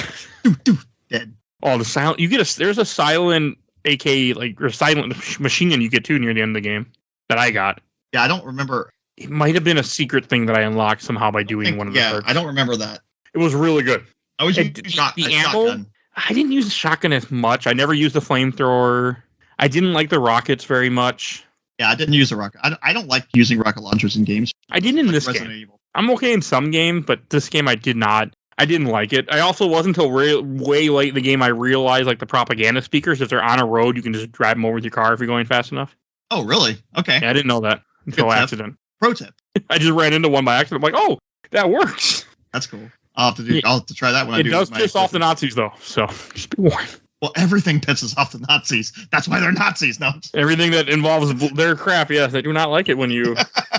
Dead. Oh, the silent. There's a silent AK or silent machine gun you get too near the end of the game that I got. Yeah, I don't remember. It might have been a secret thing that I unlocked somehow by doing one of the perks. I don't remember that. It was really good. I was using the shotgun. ammo. I didn't use the shotgun as much. I never used the flamethrower. I didn't like the rockets very much. Yeah, I didn't use the rocket. I don't like using rocket launchers in games. I didn't in this Resident game. Evil. I'm okay in some games, but this game I did not. I didn't like it. I also wasn't until way late in the game I realized like the propaganda speakers, if they're on a road, you can just drive them over with your car if you're going fast enough. Oh, really? Okay. Yeah, I didn't know that until accident. Pro tip. I just ran into one by accident. I'm like, oh, that works. That's cool. I'll have to try that when I do. It does piss off the Nazis though, so just be warned. Well, everything pisses off the Nazis. That's why they're Nazis now. Everything that involves their crap, yes, they do not like it when you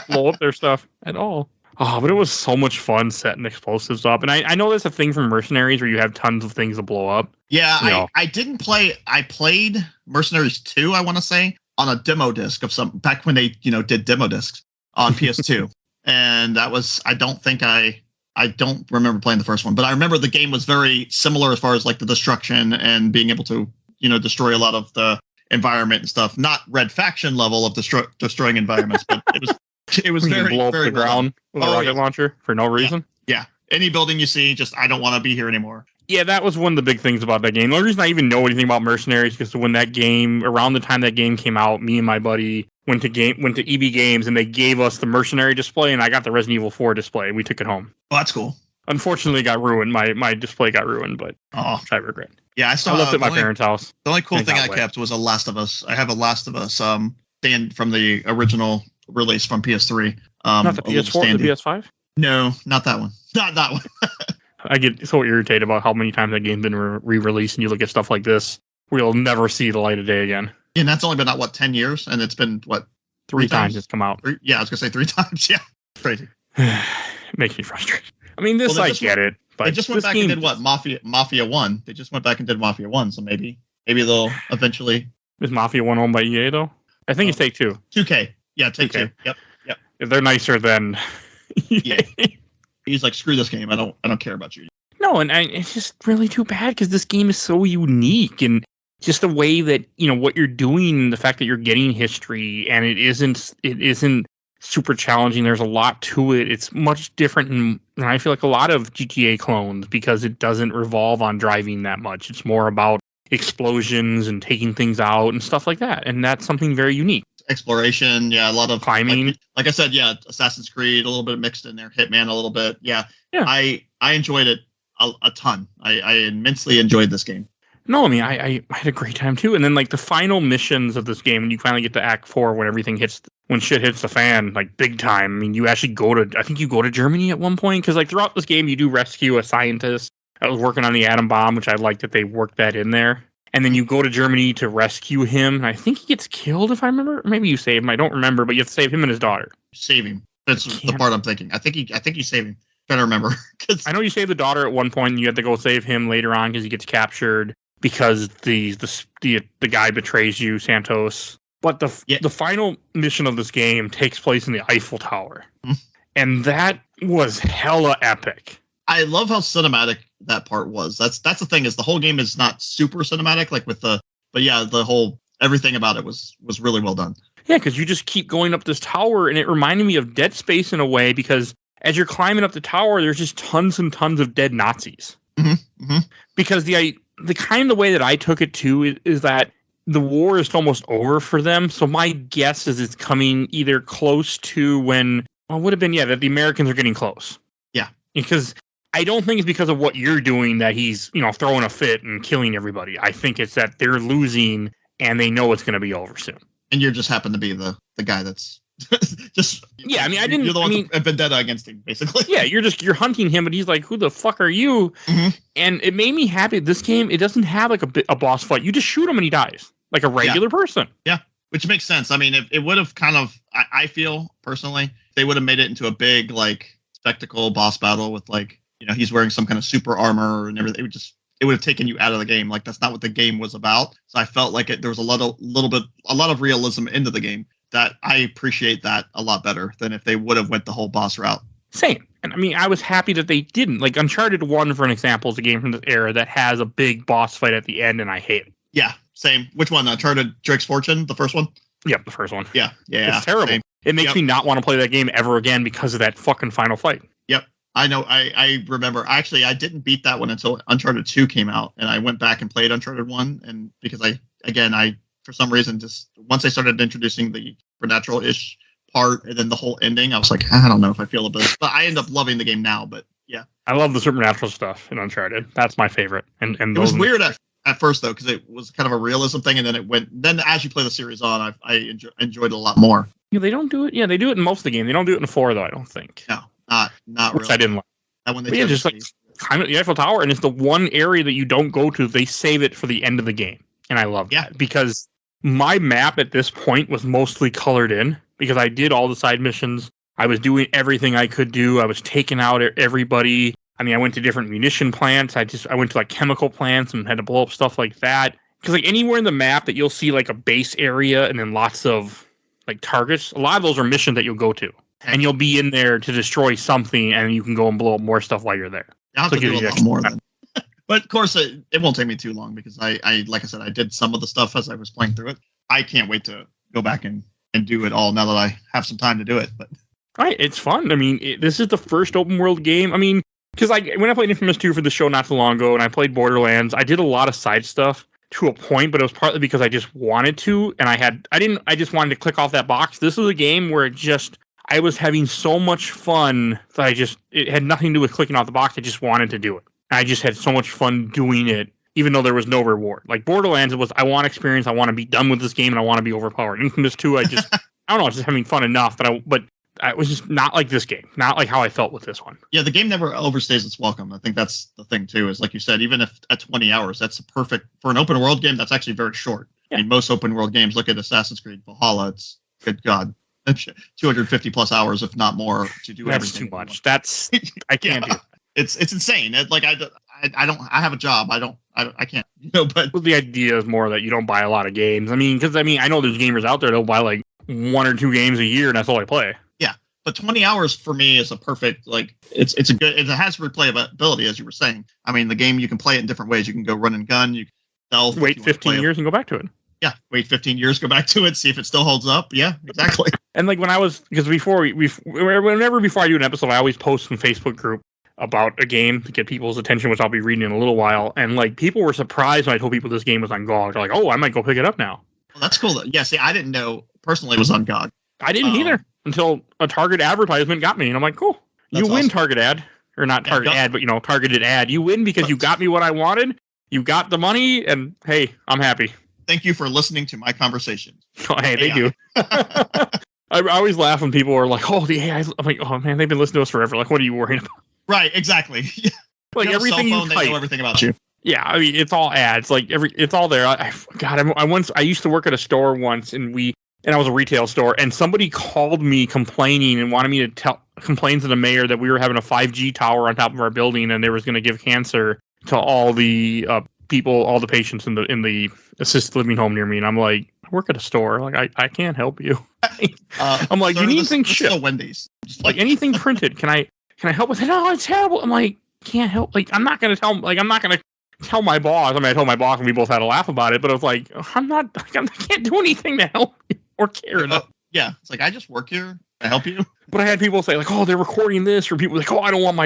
blow up their stuff at all. Oh, but it was so much fun setting explosives up. And I know there's a thing from Mercenaries where you have tons of things to blow up. Yeah, I didn't play. I played Mercenaries 2, I want to say, on a demo disc of some back when they, did demo discs on PS2. And that was, I don't remember playing the first one, but I remember the game was very similar as far as like the destruction and being able to, destroy a lot of the environment and stuff. Not Red Faction level of destroying environments, but it was very, blow up very the ground with a rocket launcher for no reason. Yeah. Any building you see, just I don't want to be here anymore. Yeah, that was one of the big things about that game. The only reason I even know anything about Mercenaries is because when around the time that game came out, me and my buddy went to EB Games and they gave us the Mercenary display, and I got the Resident Evil 4 display, and we took it home. Oh, that's cool. Unfortunately, it got ruined. My display got ruined, but which I regret. Yeah, I left it at my parents' house. The only cool thing I kept was a Last of Us. I have a Last of Us stand from the original release from PS3. Not the PS4, the PS5? No, not that one. Not that one. I get so irritated about how many times that game's been re-released, and you look at stuff like this, we'll never see the light of day again. And that's only been, 10 years? And it's been, three times it's come out. Yeah, I was going to say 3 times. Yeah, crazy. It makes me frustrated. I mean, I get it. But they just went back and did what? Mafia 1. They just went back and did Mafia 1, so maybe they'll eventually... Is Mafia 1 owned by EA, though? I think it's Take-Two. 2K. Yeah, Take-Two. Yep. If they're nicer, then... Yeah. He's like, screw this game. I don't care about you. No, and it's just really too bad because this game is so unique, and just the way that what you're doing, the fact that you're getting history, and it isn't super challenging. There's a lot to it. It's much different than I feel like a lot of GTA clones because it doesn't revolve on driving that much. It's more about explosions and taking things out and stuff like that, and that's something very unique. Exploration, a lot of climbing. Like I said, Assassin's Creed, a little bit mixed in there. Hitman, a little bit. Yeah. I enjoyed it a ton. I immensely enjoyed this game. No, I mean, I had a great time too. And then like the final missions of this game, when you finally get to Act 4, when shit hits the fan, like big time. I mean, you actually I think you go to Germany at one point, because like throughout this game, you do rescue a scientist that was working on the atom bomb, which I like that they worked that in there. And then you go to Germany to rescue him. I think he gets killed, if I remember. Maybe you save him. I don't remember, but you have to save him and his daughter. Save him. That's the part I'm thinking. I think you save him. Trying to remember. I know you save the daughter at one point, and you have to go save him later on because he gets captured because the guy betrays you, Santos. But the final mission of this game takes place in the Eiffel Tower, and that was hella epic. I love how cinematic that part was. That's the thing, is the whole game is not super cinematic, like the whole everything about it was really well done. Yeah, because you just keep going up this tower, and it reminded me of Dead Space in a way, because as you're climbing up the tower, there's just tons and tons of dead Nazis. Mm-hmm. Mm-hmm. Because the kind of way that I took it too is that the war is almost over for them. So my guess is it's coming either close to that the Americans are getting close. Yeah, because I don't think it's because of what you're doing that he's, throwing a fit and killing everybody. I think it's that they're losing and they know it's going to be over soon. And you just happen to be the guy that's just... Yeah, I mean, You're the one with vendetta against him, basically. Yeah, you're hunting him, but he's like, who the fuck are you? Mm-hmm. And it made me happy. This game, it doesn't have like a boss fight. You just shoot him and he dies. Like a regular person. Yeah, which makes sense. I mean, if it would have kind of... I feel, personally, they would have made it into a big, like, spectacle boss battle with, like, he's wearing some kind of super armor and everything. it would have taken you out of the game. Like that's not what the game was about. So I felt like there was a lot of realism into the game that I appreciate that a lot better than if they would have went the whole boss route. Same. And I mean, I was happy that they didn't. Like Uncharted 1, for an example, is a game from this era that has a big boss fight at the end, and I hate it. Yeah, same. Which one? Uncharted Drake's Fortune, the first one? Yep, the first one. Yeah. It's terrible. Same. It makes me not want to play that game ever again because of that fucking final fight. Yep. I know. I remember. Actually, I didn't beat that one until Uncharted 2 came out, and I went back and played Uncharted 1, and because I for some reason just once I started introducing the supernatural-ish part and then the whole ending, I was like, I don't know if I feel about it. But I end up loving the game now. But yeah, I love the supernatural stuff in Uncharted. That's my favorite. And it was weird at first though, because it was kind of a realism thing, and then it went. Then as you play the series on, I enjoyed it a lot more. Yeah, they don't do it. Yeah, they do it in most of the game. They don't do it in 4 though. I don't think. No, not Which really. I didn't like. That one they Yeah, just like climb at the Eiffel Tower, and it's the one area that you don't go to. They save it for the end of the game, and I love that because my map at this point was mostly colored in because I did all the side missions. I was doing everything I could do. I was taking out everybody. I mean, I went to different munition plants. I went to like chemical plants and had to blow up stuff like that. Because like anywhere in the map that you'll see like a base area and then lots of like targets, a lot of those are missions that you'll go to. And you'll be in there to destroy something, and you can go and blow up more stuff while you're there. I'll have to do a lot more then. But of course, it won't take me too long because I like I said, I did some of the stuff as I was playing through it. I can't wait to go back and do it all now that I have some time to do it. But right, it's fun. I mean, this is the first open world game. I mean, because when I played Infamous 2 for the show not too long ago, and I played Borderlands, I did a lot of side stuff to a point, but it was partly because I just wanted to, and I just wanted to click off that box. This was a game where I was having so much fun that it had nothing to do with clicking off the box. I just wanted to do it. I just had so much fun doing it, even though there was no reward. Like Borderlands, it was, I want experience, I want to be done with this game, and I want to be overpowered. Infamous 2, I don't know, I was just having fun enough but I was just not like this game, not like how I felt with this one. Yeah, the game never overstays its welcome. I think that's the thing too, is like you said, even if at 20 hours, that's perfect for an open world game. That's actually very short. Yeah. I mean, most open world games, look at Assassin's Creed Valhalla. It's good God, 250 plus hours, if not more, to do everything. That's too much. I can't do it. It's insane. I have a job. I can't, but the idea is more that you don't buy a lot of games. I mean, I know there's gamers out there that'll buy like 1 or 2 games a year and that's all I play. Yeah. But 20 hours for me is a perfect, like, it has replayability, as you were saying. I mean, the game, you can play it in different ways. You can go run and gun. You can stealth. Wait 15 years and go back to it. Yeah. Wait 15 years, go back to it, see if it still holds up. Yeah, exactly. And like because before before I do an episode, I always post in Facebook group about a game to get people's attention, which I'll be reading in a little while. And like people were surprised when I told people this game was on GOG. They're like, oh, I might go pick it up now. Well, that's cool. Yeah, see, I didn't know personally it was on GOG. I didn't either until a Target advertisement got me. And I'm like, cool. You win, awesome. Target ad. Or not Target ad, but targeted ad. You win because you got me what I wanted. You got the money, and hey, I'm happy. Thank you for listening to my conversation. Oh, hey, thank you. I always laugh when people are like, oh, the AI. I'm like, oh, man, they've been listening to us forever. Like, what are you worrying about? Right, exactly. Like everything you type, they know everything about you. Yeah, I mean, it's all ads. Like it's all there. I used to work at a store once, and I was a retail store, and somebody called me complaining and wanted me to complain to the mayor that we were having a 5G tower on top of our building, and they was going to give cancer to all the people, all the patients in the assisted living home near me. And I'm like, I work at a store. Like I can't help you. I'm like, you need things shipped. Wendy's. Like anything printed. Can I help with it? No, it's terrible. I'm like, can't help. Like I'm not gonna tell my boss. I mean, I told my boss, and we both had a laugh about it. But I was like, I can't do anything to help you or care enough. Yeah, it's like I just work here. I help you. But I had people say like, oh, they're recording this, or people like, oh, I don't want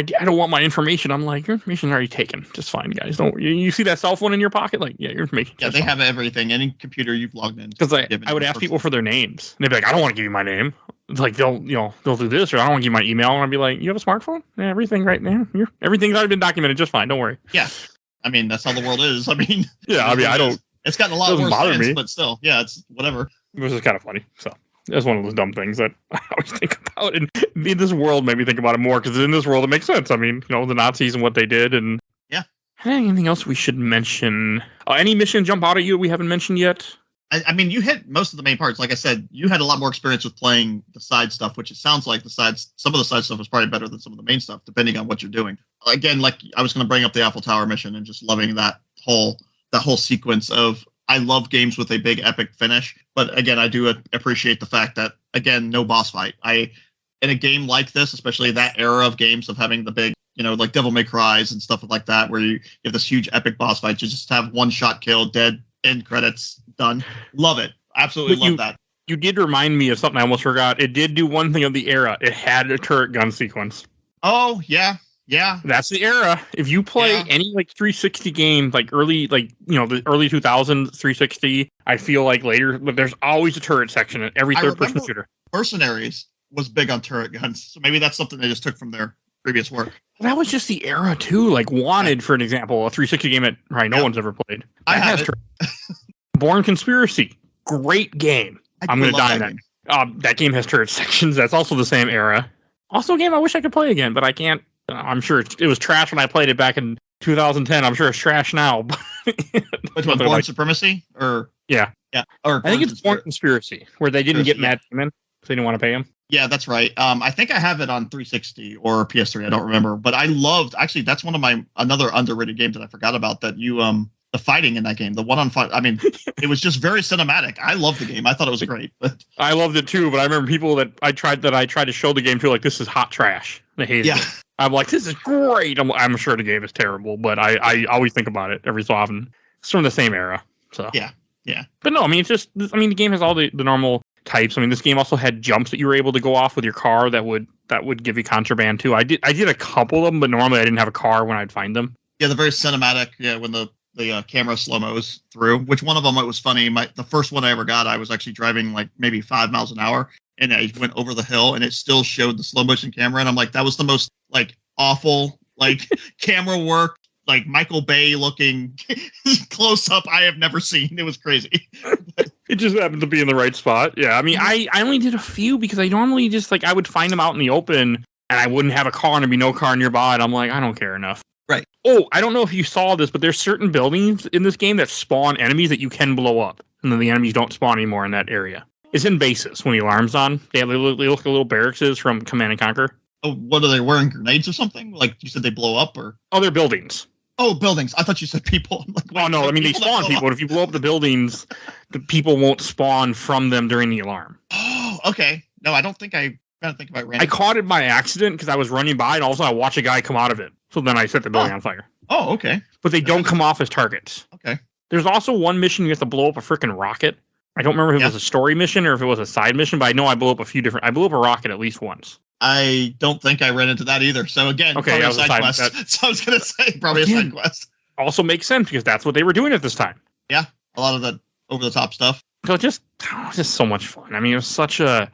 my information. I'm like, your information's already taken. Just fine, guys. Don't you see that cell phone in your pocket? Like, yeah, your information. Yeah, they have everything. Any computer you've logged in. Because I would ask people for their names, and they'd be like, I don't want to give you my name. It's like they'll do this, or I don't want to give you my email. And I'd be like, you have a smartphone? Yeah, everything right now. Everything's already been documented just fine. Don't worry. Yeah, I mean that's how the world is. I mean, yeah, I mean I don't. It's gotten a lot worse since, but still, yeah, it's whatever. It was just kind of funny. So. That's one of those dumb things that I always think about. And in this world, made me think about it more because in this world, it makes sense. I mean, the Nazis and what they did. And yeah. Anything else we should mention? Any mission jump out at you we haven't mentioned yet? I mean, you hit most of the main parts. Like I said, you had a lot more experience with playing the side stuff, which it sounds like some of the side stuff was probably better than some of the main stuff, depending on what you're doing. Again, like I was going to bring up the Eiffel Tower mission and just loving that whole sequence of, I love games with a big epic finish. But again, I do appreciate the fact that, again, no boss fight. In a game like this, especially that era of games of having the big, like Devil May Cry's and stuff like that, where you have this huge epic boss fight, you just have one shot kill, dead, end credits, done. Love it. Absolutely love that. You did remind me of something I almost forgot. It did do one thing of the era. It had a turret gun sequence. Oh, yeah. Yeah. That's the era. If you play any 360 game, the early 2000s 360, I feel like later, but there's always a turret section in every third-person shooter. Mercenaries was big on turret guns, so maybe that's something they just took from their previous work. That was just the era too. Like Wanted, for an example, a 360 game that probably no one's ever played. I have it. Born Conspiracy, great game. I'm going to die on that. That game has turret sections. That's also the same era. Also a game I wish I could play again, but I can't. I'm sure it was trash when I played it back in 2010. I'm sure it's trash now. Which one, Born Supremacy? Or yeah. Or I think it's Born Conspiracy, where they didn't get Matt Damon, so they didn't want to pay him. Yeah, that's right. I think I have it on 360 or PS3. I don't remember, but I loved. Actually, that's one of another underrated games that I forgot about. That the fighting in that game, the one-on-fight. I mean, it was just very cinematic. I loved the game. I thought it was great. But I loved it too. But I remember people that I tried to show the game to, like, this is hot trash. They hated it. I'm like, this is great. I'm sure the game is terrible, but I always think about it every so often. It's from the same era, so yeah. But no, I mean, the game has all the normal types. I mean, this game also had jumps that you were able to go off with your car that would give you contraband too. I did a couple of them, but normally I didn't have a car when I'd find them. Yeah, the very cinematic. Yeah, when the camera slow-mos through. Which one of them, it was funny. The first one I ever got, I was actually driving like maybe 5 miles an hour, and I went over the hill, and it still showed the slow motion camera, and I'm like, that was the most awful camera work, Michael Bay looking close up I have never seen. It was crazy. It just happened to be in the right spot. Yeah, I mean, I only did a few because I normally just I would find them out in the open, and I wouldn't have a car and there'd be no car nearby, and I'm like, I don't care enough. Right. Oh, I don't know if you saw this, but there's certain buildings in this game that spawn enemies that you can blow up, and then the enemies don't spawn anymore in that area. It's in bases when the alarm's on. They look like little barracks from Command & Conquer. Oh, what are they wearing? Grenades or something? Like you said, they blow up or? Oh, they're buildings. Oh, buildings. I thought you said people. Oh, no. I mean, they spawn people. If you blow up the buildings, the people won't spawn from them during the alarm. Oh, okay. No, I don't think I think if I ran. I caught it by accident because I was running by, and all of a sudden I watch a guy come out of it. So then I set the building on fire. Oh, okay. But they don't come off as targets. Okay. There's also one mission you have to blow up a freaking rocket. I don't remember if it was a story mission or if it was a side mission, but I know I blew up I blew up a rocket at least once. I don't think I ran into that either. So again, probably a side quest. So I was going to say probably a side quest. Also makes sense because that's what they were doing at this time. Yeah, a lot of the over-the-top stuff. So just so much fun. I mean, it was such a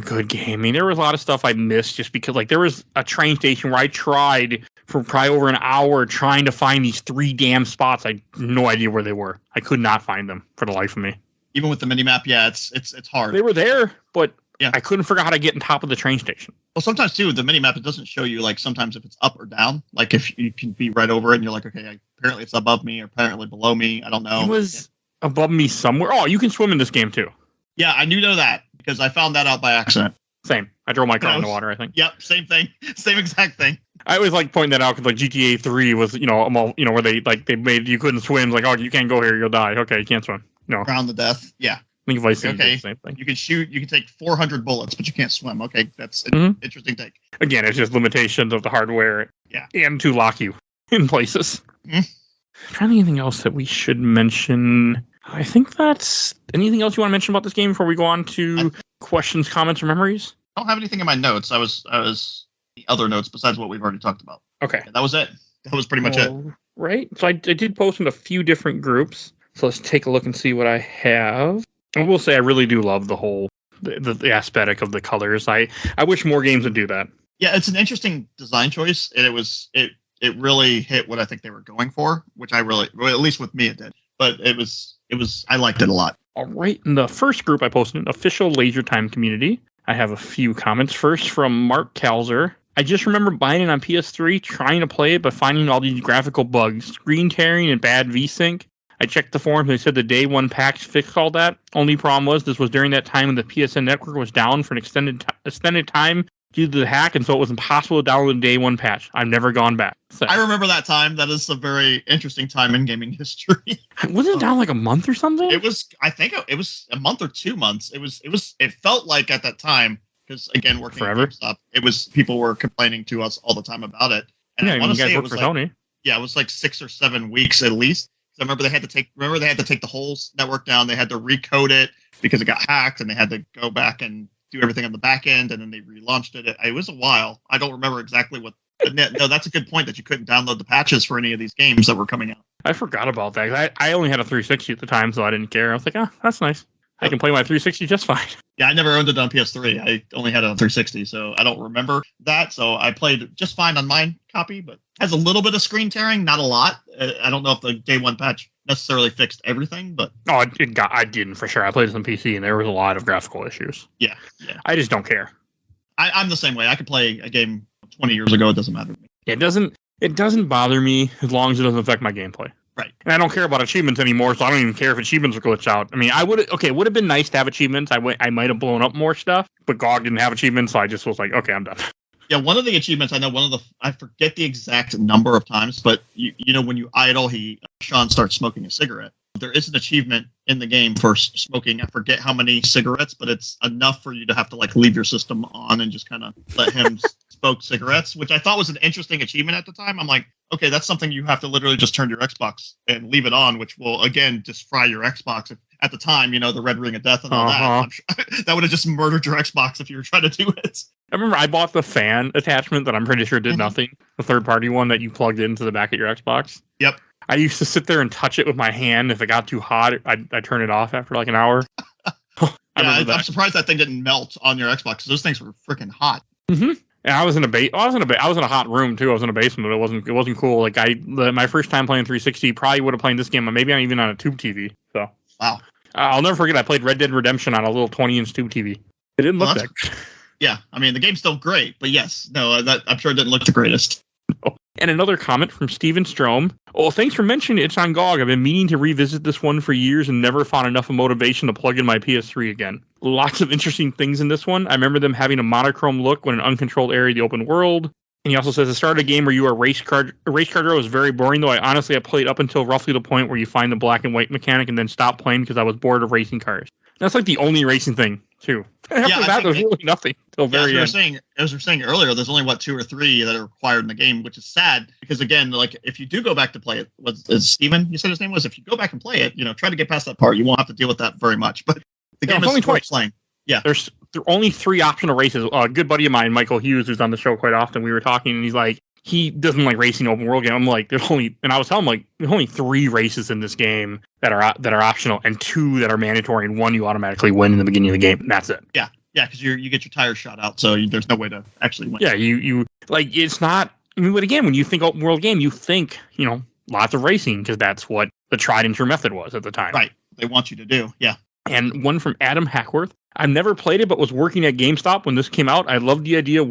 good game. I mean, there was a lot of stuff I missed just because there was a train station where I tried for probably over an hour trying to find these 3 damn spots. I had no idea where they were. I could not find them for the life of me. Even with the mini-map, it's hard. They were there, but I couldn't figure out how to get on top of the train station. Well, sometimes, too, the mini-map, it doesn't show you, sometimes if it's up or down. If you can be right over it, and you're like, okay, apparently it's above me or apparently below me. I don't know. It was above me somewhere. Oh, you can swim in this game, too. Yeah, I do know that because I found that out by accident. Same. I drove my car in the water, I think. Yep, same thing. Same exact thing. I always pointing that out because GTA 3 was, where they made you couldn't swim. Oh, you can't go here, you'll die. Okay, you can't swim. No. Drown to death. Yeah. I think Vice City did the same thing. You can shoot, you can take 400 bullets, but you can't swim. Okay, that's an interesting take. Again, it's just limitations of the hardware. Yeah. And to lock you in places. Mm-hmm. I'm trying to think anything else that we should mention. I think that's anything else you want to mention about this game before we go on to questions, comments, or memories? I don't have anything in my notes. I was the other notes besides what we've already talked about. Okay. Yeah, that was it. That was pretty much it. Right. So I did post in a few different groups. So let's take a look and see what I have. I will say I really do love the whole the aesthetic of the colors. I wish more games would do that. Yeah, it's an interesting design choice, and it really hit what I think they were going for, which at least with me it did. But it was I liked it a lot. All right, in the first group I posted, official Laser Time community. I have a few comments. First from Mark Kalzer. I just remember buying it on PS3, trying to play it, but finding all these graphical bugs, screen tearing, and bad VSync. I checked the forums. They said the day one patch fixed all that. Only problem was this was during that time when the PSN network was down for an extended time due to the hack, and so it was impossible to download the day one patch. I've never gone back. So. I remember that time. That is a very interesting time in gaming history. Wasn't it down like a month or something? It was. I think it was a month or 2 months. It felt like at that time, because again, working forever. At GameStop, it was people were complaining to us all the time about it. And yeah, I want to say it was for like, Sony. Yeah, it was like 6 or 7 weeks at least. I remember they had to take the whole network down. They had to recode it because it got hacked, and they had to go back and do everything on the back end, and then they relaunched it. It was a while. I don't remember exactly what. But no, that's a good point that you couldn't download the patches for any of these games that were coming out. I forgot about that. I only had a 360 at the time, so I didn't care. I was like, that's nice. I can play my 360 just fine. Yeah, I never owned it on PS3. I only had it on 360, so I don't remember that. So I played just fine on my copy, but has a little bit of screen tearing, not a lot. I don't know if the day one patch necessarily fixed everything, but I didn't for sure. I played it on PC, and there was a lot of graphical issues. Yeah. I just don't care. I'm the same way. I could play a game 20 years ago. It doesn't matter to me. It doesn't bother me as long as it doesn't affect my gameplay. Right. And I don't care about achievements anymore, so I don't even care if achievements are glitched out. I mean, it would have been nice to have achievements. I might have blown up more stuff, but GOG didn't have achievements, so I just was like, okay, I'm done. Yeah, one of the achievements, I know I forget the exact number of times, but you know, when you idle, Sean starts smoking a cigarette. There is an achievement in the game for smoking. I forget how many cigarettes, but it's enough for you to have to like leave your system on and just kind of let him smoke cigarettes, which I thought was an interesting achievement at the time. I'm like, okay, that's something you have to literally just turn your Xbox and leave it on, which will again just fry your Xbox. At the time, you know, the red ring of death and all that. I'm sure that would have just murdered your Xbox if you were trying to do it. I remember I bought the fan attachment that I'm pretty sure did nothing. The third-party one that you plugged into the back of your Xbox. Yep. I used to sit there and touch it with my hand. If it got too hot, I'd turn it off after like an hour. I'm surprised that thing didn't melt on your Xbox because those things were freaking hot. Mm-hmm. And I was in a hot room too. I was in a basement, but it wasn't cool. Like my first time playing 360, probably would have played this game, maybe not even on a tube TV. So wow. I'll never forget. I played Red Dead Redemption on a little 20-inch tube TV. It didn't look that good. Yeah, I mean the game's still great, but yes, no, I'm sure it didn't look the greatest. No. And another comment from Steven Strom. Oh, thanks for mentioning it's on GOG. I've been meaning to revisit this one for years and never found enough of motivation to plug in my PS3 again. Lots of interesting things in this one. I remember them having a monochrome look when an uncontrolled area of the open world. And he also says the start of a game where you are a race car driver was very boring, though I played up until roughly the point where you find the black and white mechanic and then stop playing because I was bored of racing cars. That's like the only racing thing, too. After that, there's really nothing till very end. As we were saying earlier, there's only 2 or 3 that are required in the game, which is sad because again, like if you do go back to play it, is Steven, you said his name was? If you go back and play it, try to get past that part. You won't have to deal with that very much. But the game is only twice playing. Yeah, there's only 3 optional races. A good buddy of mine, Michael Hughes, who's on the show quite often, we were talking, and he's like, he doesn't like racing open world game. I'm like, and I was telling him like, there's only 3 races in this game that are optional, and 2 that are mandatory, and 1 you automatically win in the beginning of the game. And that's it. Yeah, because you get your tires shot out, so there's no way to actually win. Yeah, you like it's not. I mean, but again, when you think open world game, you think lots of racing because that's what the tried and true method was at the time. Right. They want you to do. Yeah. And one from Adam Hackworth. I've never played it, but was working at GameStop when this came out. I loved the idea of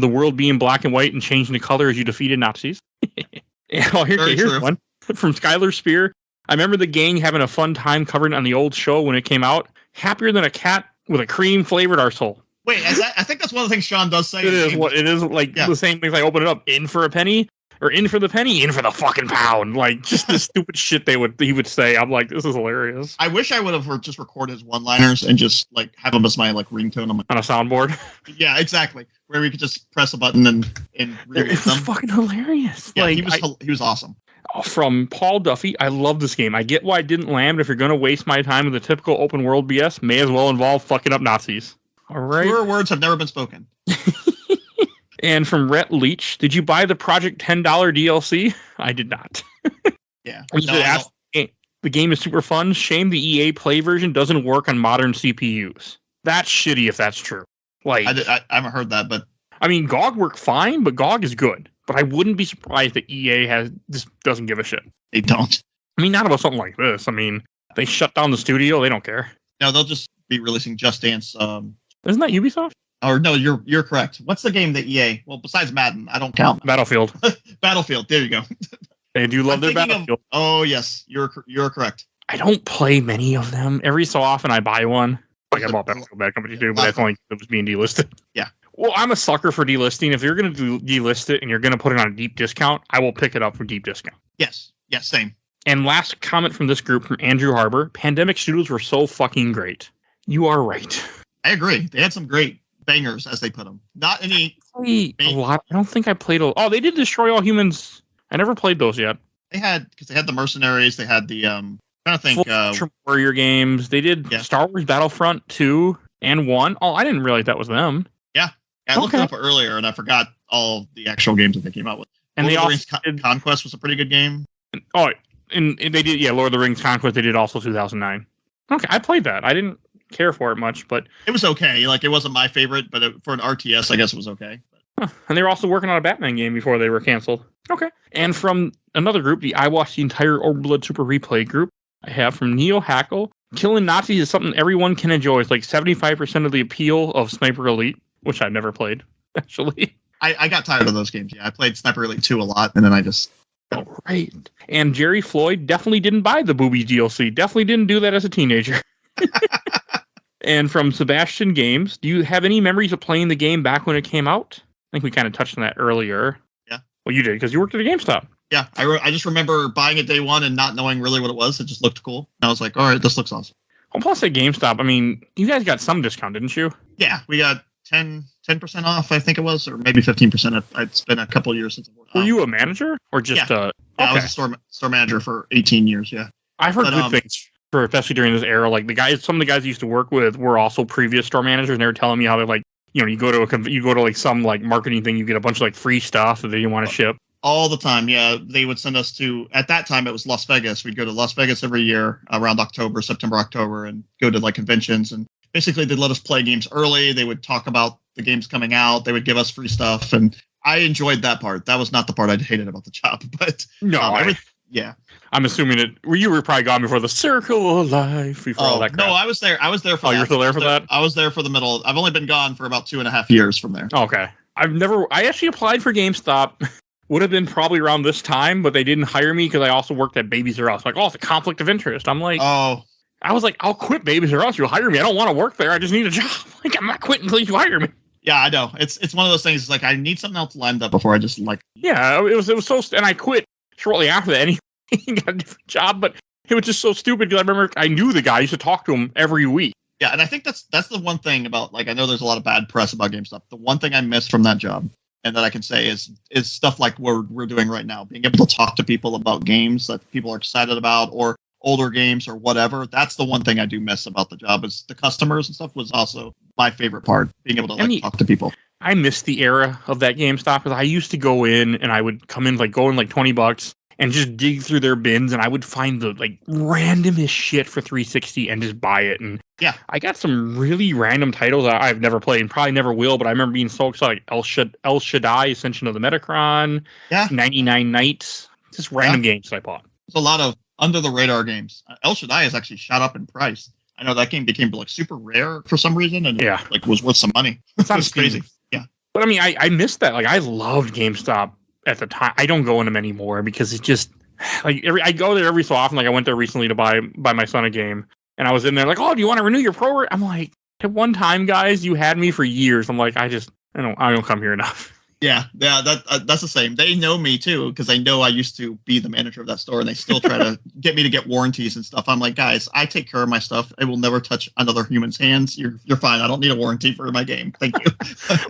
the world being black and white and changing the color as you defeated Nazis. Here's one from Skylar Spear. I remember the gang having a fun time covering on the old show when it came out. Happier than a cat with a cream flavored arsehole. Wait, I think that's one of the things Sean does say. It is like the same things. I open it up, in for a penny. Or in for the penny, in for the fucking pound. Like, just the stupid shit he would say. I'm like, this is hilarious. I wish I would have just recorded his one-liners and just, like, have them as my, like, ringtone. On a soundboard? Yeah, exactly. Where we could just press a button and read them. It's fucking hilarious. Yeah, he was awesome. From Paul Duffy, I love this game. I get why it didn't land, but if you're going to waste my time with the typical open world BS, may as well involve fucking up Nazis. All right? Truer words have never been spoken. And from Rhett Leach, did you buy the Project $10 DLC? I did not. Yeah. The game is super fun. Shame the EA Play version doesn't work on modern CPUs. That's shitty if that's true. Like I haven't heard that, but I mean, GOG worked fine, but GOG is good. But I wouldn't be surprised that EA just doesn't give a shit. They don't. I mean, not about something like this. I mean, they shut down the studio. They don't care. No, they'll just be releasing Just Dance. Isn't that Ubisoft? Or no, you're correct. What's the game that EA? Well, besides Madden, I don't count. Battlefield. Battlefield. There you go. They do love their thinking Battlefield. Oh yes, you're correct. I don't play many of them. Every so often I buy one. Like I bought Battlefield Bad Company 2, but that's only because it was being delisted. Yeah. Well, I'm a sucker for delisting. If you're going to delist it and you're going to put it on a deep discount, I will pick it up for deep discount. Yes. Yes. Same. And last comment from this group from Andrew Harbor: Pandemic Studios were so fucking great. You are right. I agree. They had some great bangers, as they put them. Not any. A lot. I don't think I played. Oh, they did Destroy All Humans. I never played those yet. They had the Mercenaries. They had the trying to think. Warrior games. They did Star Wars Battlefront 2 and 1. Oh, I didn't realize that was them. Yeah, I looked it up earlier and I forgot all the actual games that they came out with. And Lord they of the also Rings Conquest was a pretty good game. And they did Lord of the Rings Conquest. They did also 2009. Okay, I played that. I didn't care for it much, but it was okay. Like, it wasn't my favorite, but for an RTS, I guess it was okay. And they were also working on a Batman game before they were canceled. Okay. And from another group, I watched the entire Overblood Super Replay group. I have from Neo Hackle: killing Nazis is something everyone can enjoy. It's like 75% of the appeal of Sniper Elite, which I've never played, actually. I got tired of those games. Yeah, I played Sniper Elite 2 a lot, and then I just... Oh, right. And Jerry Floyd definitely didn't buy the Boobies DLC. Definitely didn't do that as a teenager. And from Sebastian Games: do you have any memories of playing the game back when it came out? I think we kind of touched on that earlier. Yeah. Well, you did, because you worked at a GameStop. Yeah, I just remember buying it day one and not knowing really what it was. It just looked cool. And I was like, all right, this looks awesome. Well, plus at GameStop, I mean, you guys got some discount, didn't you? Yeah, we got 10% off, I think it was, or maybe 15%. It's been a couple of years since I've worked. Were you a manager or just yeah, I was a store manager for 18 years, yeah. I've heard good things, especially during this era. Like some of the guys I used to work with were also previous store managers, and they were telling me how they're like, you go to like some like marketing thing, you get a bunch of like free stuff that they didn't want to ship. All the time, yeah. They would send us to, at that time it was Las Vegas. We'd go to Las Vegas every year around September, October, and go to like conventions. And basically they'd let us play games early. They would talk about the games coming out. They would give us free stuff. And I enjoyed that part. That was not the part I hated about the job. But yeah. I'm assuming you were probably gone before the Circle of Life, before all that crap. No, I was there. I was there for that. You were still there for that? I was there for the middle. I've only been gone for about 2.5 years from there. Okay. I actually applied for GameStop. Would have been probably around this time, but they didn't hire me because I also worked at Babies R Us. Like, it's a conflict of interest. I'm like, I was like, I'll quit Babies R Us. You'll hire me. I don't want to work there. I just need a job. Like, I'm not quitting until you hire me. Yeah, I know. It's one of those things. It's like, I need something else lined up before I just like. Yeah, it was so, and I quit shortly after that. Anyway, got a different job, but it was just so stupid because I remember I knew the guy. I used to talk to him every week. Yeah, and I think that's the one thing about, like, I know there's a lot of bad press about GameStop. The one thing I miss from that job, and that I can say, is stuff like we're doing right now. Being able to talk to people about games that people are excited about, or older games, or whatever. That's the one thing I do miss about the job. Is the customers and stuff was also my favorite part. Being able to talk to people. I miss the era of that GameStop because I used to go in and I would come in like $20 and just dig through their bins, and I would find the like randomest shit for 360 and just buy it. And yeah, I got some really random titles that I've never played and probably never will, but I remember being so excited. Like El Shaddai, Ascension of the Metacron, 99 Nights, just random games that I bought. There's a lot of under the radar games. El Shaddai has actually shot up in price. I know that game became like super rare for some reason, and like was worth some money. It sounds crazy. Yeah, but I mean, I missed that. Like, I loved GameStop at the time. I don't go in them anymore because it's just like I go there every so often. Like, I went there recently to buy my son a game, and I was in there like, oh, do you want to renew your pro? I'm like, at one time, guys, you had me for years. I'm like, I don't come here enough. Yeah, that's the same. They know me too because they know I used to be the manager of that store, and they still try to get me to get warranties and stuff. I'm like, guys, I take care of my stuff. I will never touch another human's hands. You're fine. I don't need a warranty for my game. Thank you.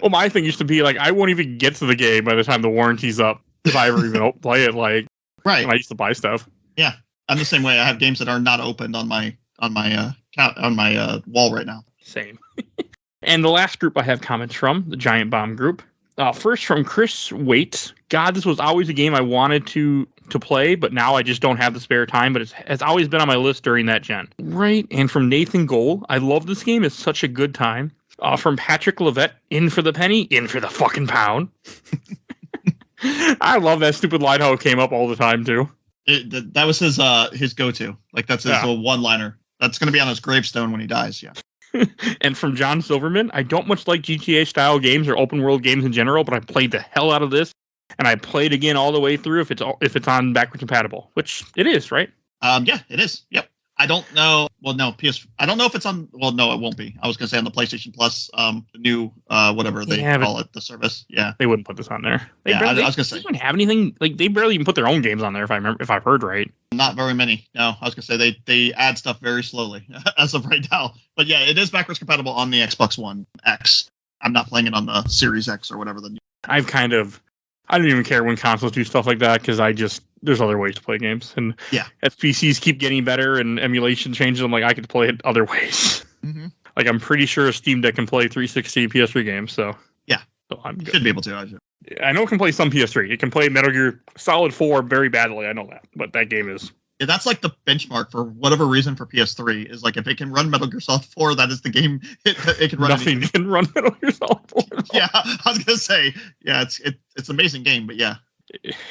Well, my thing used to be like, I won't even get to the game by the time the warranty's up if I ever even play it. Like, right. I used to buy stuff. Yeah, I'm the same way. I have games that are not opened on my wall right now. Same. And the last group I have comments from, the Giant Bomb group. First from Chris Waite. God, this was always a game I wanted to play, but now I just don't have the spare time, but it's always been on my list during that gen. Right. And from Nathan Gold, I love this game. It's such a good time. From Patrick Levette, in for the penny, in for the fucking pound. I love that stupid line how it came up all the time, too. That was his go-to. Like, that's his little one-liner. That's going to be on his gravestone when he dies, yeah. And from John Silverman, I don't much like GTA-style games or open-world games in general, but I played the hell out of this. and I played again all the way through if it's on backwards compatible, which it is, right? Yeah, it is. Yep. I don't know. Well, no, I don't know if it's on. Well, no, it won't be. I was gonna say on the PlayStation Plus, the new whatever they call it, the service. Yeah, they wouldn't put this on there. I was gonna say they don't have anything. Like they barely even put their own games on there. If I've heard right. Not very many. No, I was gonna say they add stuff very slowly as of right now. But yeah, it is backwards compatible on the Xbox One X. I'm not playing it on the Series X or whatever the. I don't even care when consoles do stuff like that because there's other ways to play games. And as PCs keep getting better and emulation changes, I'm like, I could play it other ways. Mm-hmm. Like, I'm pretty sure a Steam Deck can play 360 PS3 games, so. Yeah. So I'm good. Should be able to, I know it can play some PS3. It can play Metal Gear Solid 4 very badly, I know that. But that game is. Yeah, that's like the benchmark for whatever reason for PS3 is like if it can run Metal Gear Solid 4, that is the game it can run. Nothing can run Metal Gear Solid 4. Yeah, I was gonna say, yeah, it's an amazing game, but yeah.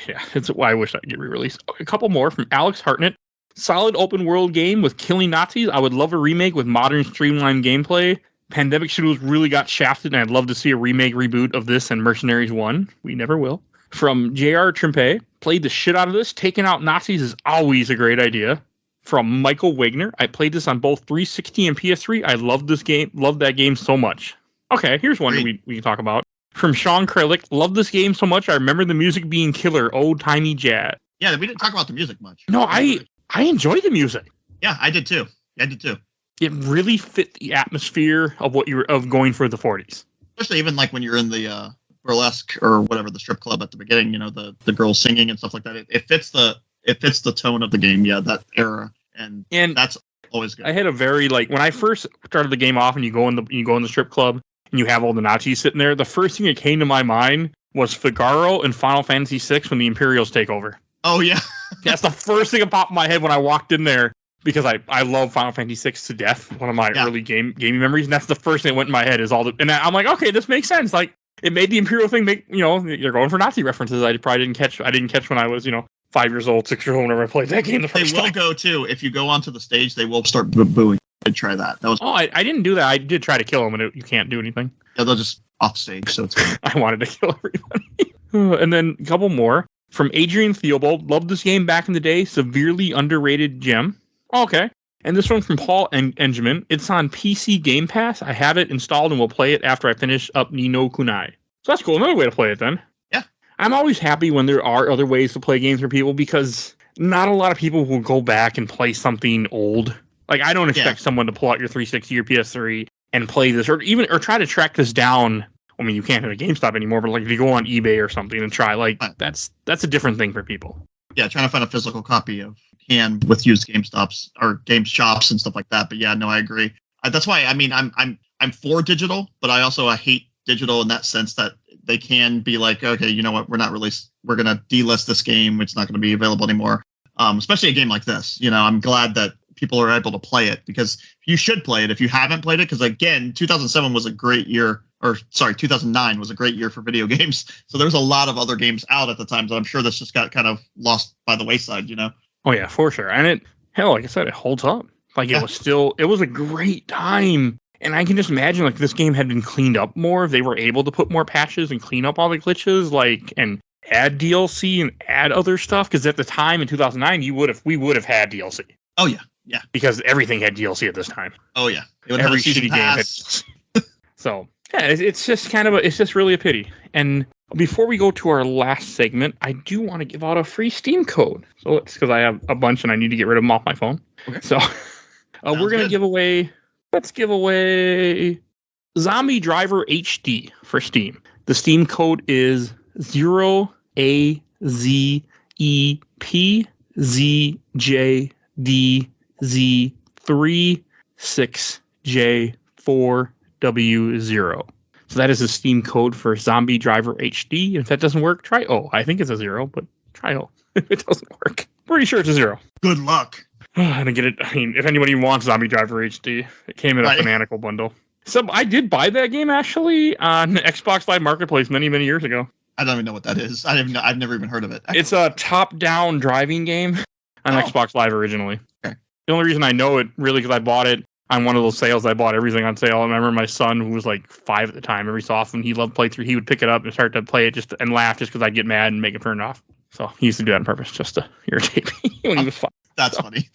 Yeah, it's why I wish I'd get re-released. A couple more from Alex Hartnett. Solid open world game with killing Nazis. I would love a remake with modern streamlined gameplay. Pandemic Studios really got shafted, and I'd love to see a remake reboot of this and Mercenaries 1. We never will. From J.R. Trimpe, played the shit out of this. Taking out Nazis is always a great idea. From Michael Wagner, I played this on both 360 and PS3. I love this game. Love that game so much. Okay, here's one we can talk about. From Sean Kralik, love this game so much. I remember the music being killer, old-timey jazz. Yeah, we didn't talk about the music much. No, I enjoy the music. Yeah, I did too. It really fit the atmosphere of of going for the 40s. Especially even like when you're in the burlesque or whatever, the strip club at the beginning, the girls singing and stuff like that. It fits the tone of the game. Yeah, that era, and that's always good. I had a very when I first started the game off, and you go in the strip club and you have all the Nazis sitting there. The first thing that came to my mind was Figaro and Final Fantasy VI when the Imperials take over. Oh yeah, that's the first thing that popped in my head when I walked in there. Because I love Final Fantasy VI to death, one of my early gaming memories, and that's the first thing that went in my head is and I'm like, okay, this makes sense. Like it made the Imperial thing you're going for Nazi references. I probably didn't catch when I was 5 years old, 6 years old whenever I played that game the first time. They will go too if you go onto the stage. They will start booing. I'd try that. I didn't do that. I did try to kill them, and you can't do anything. Yeah, they'll just off stage. So it's good. I wanted to kill everybody. And then a couple more from Adrian Theobald. Loved this game back in the day. Severely underrated gem. Okay. And this one from Paul Engelman. It's on PC Game Pass. I have it installed and will play it after I finish up Ni no Kunai. So that's cool. Another way to play it then. Yeah. I'm always happy when there are other ways to play games for people because not a lot of people will go back and play something old. Like I don't expect someone to pull out your 360 or PS3 and play this or try to track this down. I mean, you can't have a GameStop anymore, but if you go on eBay or something and try, that's a different thing for people. Yeah, trying to find a physical copy of with used GameStops or game shops and stuff like that. But yeah, no, I agree. That's why I'm for digital, but I also hate digital in that sense that they can be like, okay, you know what, we're gonna delist this game. It's not going to be available anymore. Especially a game like this. I'm glad that people are able to play it because you should play it if you haven't played it. Because again, 2007 was a great year. 2009 was a great year for video games. So there's a lot of other games out at the time. So I'm sure this just got kind of lost by the wayside, Oh yeah, for sure. And like I said, it holds up. It was a great time. And I can just imagine this game had been cleaned up more if they were able to put more patches and clean up all the glitches, and add DLC and add other stuff. Because at the time in 2009, we would have had DLC. Oh yeah, yeah. Because everything had DLC at this time. Oh yeah, every shitty game had. So yeah, it's just really a pity. And before we go to our last segment, I do want to give out a free Steam code. So it's because I have a bunch and I need to get rid of them off my phone. Okay. So we're going to give away. Let's give away Zombie Driver HD for Steam. The Steam code is 0AZEPZDZ36J4W0. So that is a Steam code for Zombie Driver HD. If that doesn't work, try O. I think it's a 0, but try O. If it doesn't work, pretty sure it's a 0. Good luck. And get it. I mean, if anybody wants Zombie Driver HD, it came in a Fanatical bundle. So I did buy that game actually on Xbox Live Marketplace many, many years ago. I don't even know what that is. I've never even heard of it. It's a top-down driving game on Xbox Live originally. Okay. The only reason I know it really because I bought it on one of those sales. I bought everything on sale. I remember my son, who was like 5 at the time, every so often he loved playthrough. He would pick it up and start to play it and laugh just because I'd get mad and make it turn off. So he used to do that on purpose just to irritate me when he was 5. That's funny.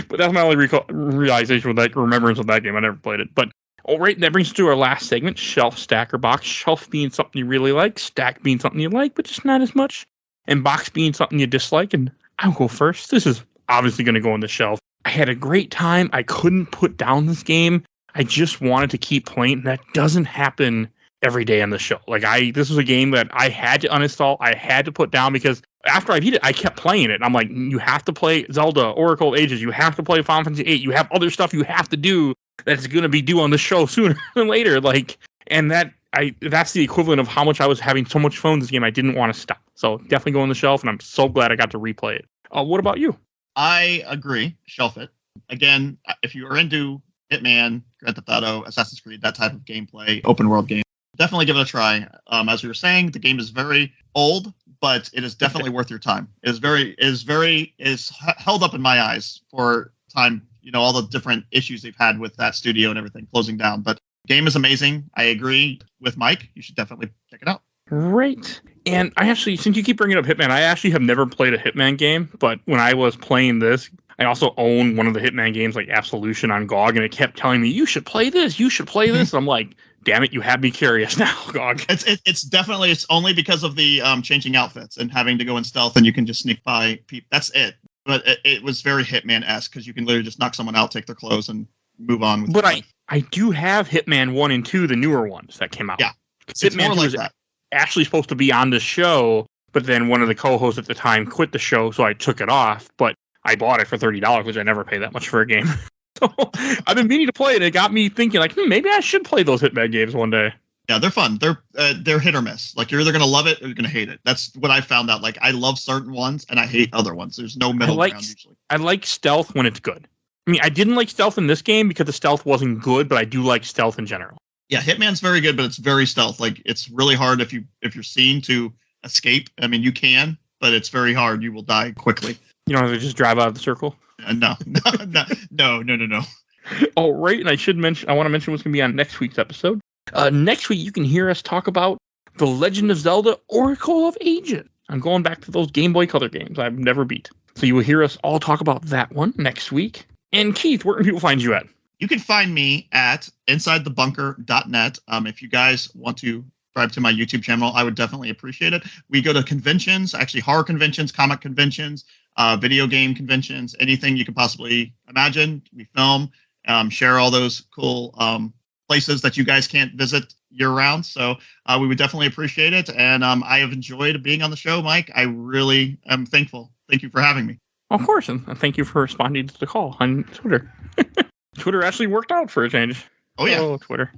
But that's my only realization with that, remembrance of that game. I never played it. But all right, that brings us to our last segment: shelf, stack, or box. Shelf being something you really like, stack being something you like, but just not as much, and box being something you dislike. And I'll go first. This is obviously going to go on the shelf. I had a great time. I couldn't put down this game. I just wanted to keep playing. That doesn't happen every day on the show. This was a game that I had to uninstall. I had to put down because after I beat it, I kept playing it. I'm like, you have to play Zelda, Oracle of Ages. You have to play Final Fantasy VIII. You have other stuff you have to do that's going to be due on the show sooner than later. And that's the equivalent of how much I was having so much fun with this game. I didn't want to stop. So definitely go on the shelf, and I'm so glad I got to replay it. What about you? I agree. Shelf it. Again, if you are into Hitman, Grand Theft Auto, Assassin's Creed, that type of gameplay, open world game, definitely give it a try. As we were saying, the game is very old, but it is definitely worth your time. It is held up in my eyes for time. All the different issues they've had with that studio and everything closing down. But the game is amazing. I agree with Mike. You should definitely check it out. Great. And I actually, since you keep bringing up Hitman, I actually have never played a Hitman game. But when I was playing this, I also own one of the Hitman games, like Absolution on GOG, and it kept telling me, you should play this. You should play this. I'm like, damn it, you have me curious now, GOG. It's only because of the changing outfits and having to go in stealth, and you can just sneak by people. That's it. But it was very Hitman-esque because you can literally just knock someone out, take their clothes, and move on with But I do have Hitman 1 and 2, the newer ones that came out. Yeah. Hitman 2 was actually supposed to be on the show, but then one of the co-hosts at the time quit the show, so I took it off. But I bought it for $30, which I never pay that much for a game. So I've been meaning to play it. It got me thinking, maybe I should play those Hitman games one day. Yeah, they're fun. They're hit or miss. You're either going to love it or you're going to hate it. That's what I found out. I love certain ones and I hate other ones. There's no middle ground usually. I like stealth when it's good. I mean, I didn't like stealth in this game because the stealth wasn't good, but I do like stealth in general. Yeah, Hitman's very good, but it's very stealth. It's really hard if you're seen to escape. I mean, you can, but it's very hard. You will die quickly. You don't have to just drive out of the circle? No. All right, and I want to mention what's going to be on next week's episode. Next week, you can hear us talk about The Legend of Zelda Oracle of Ages. I'm going back to those Game Boy Color games I've never beat. So you will hear us all talk about that one next week. And Keith, where can people find you at? You can find me at insidethebunker.net. If you guys want to subscribe to my YouTube channel, I would definitely appreciate it. We go to conventions, actually horror conventions, comic conventions, video game conventions, anything you can possibly imagine. We film, share all those cool places that you guys can't visit year-round. So we would definitely appreciate it. And I have enjoyed being on the show, Mike. I really am thankful. Thank you for having me. Of course, and thank you for responding to the call on Twitter. Twitter actually worked out for a change. Oh, yeah. Oh, Twitter.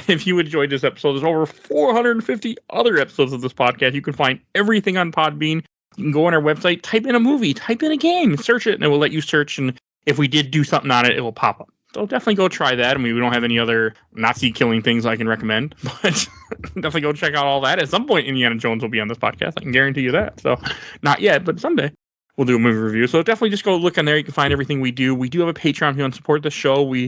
If you enjoyed this episode, there's over 450 other episodes of this podcast. You can find everything on Podbean. You can go on our website, type in a movie, type in a game, search it, and it will let you search. And if we did do something on it, it will pop up. So definitely go try that. I mean, we don't have any other Nazi killing things I can recommend, but definitely go check out all that. At some point, Indiana Jones will be on this podcast. I can guarantee you that. So not yet, but someday we'll do a movie review. So definitely just go look on there. You can find everything we do. We do have a Patreon if you want to support the show. We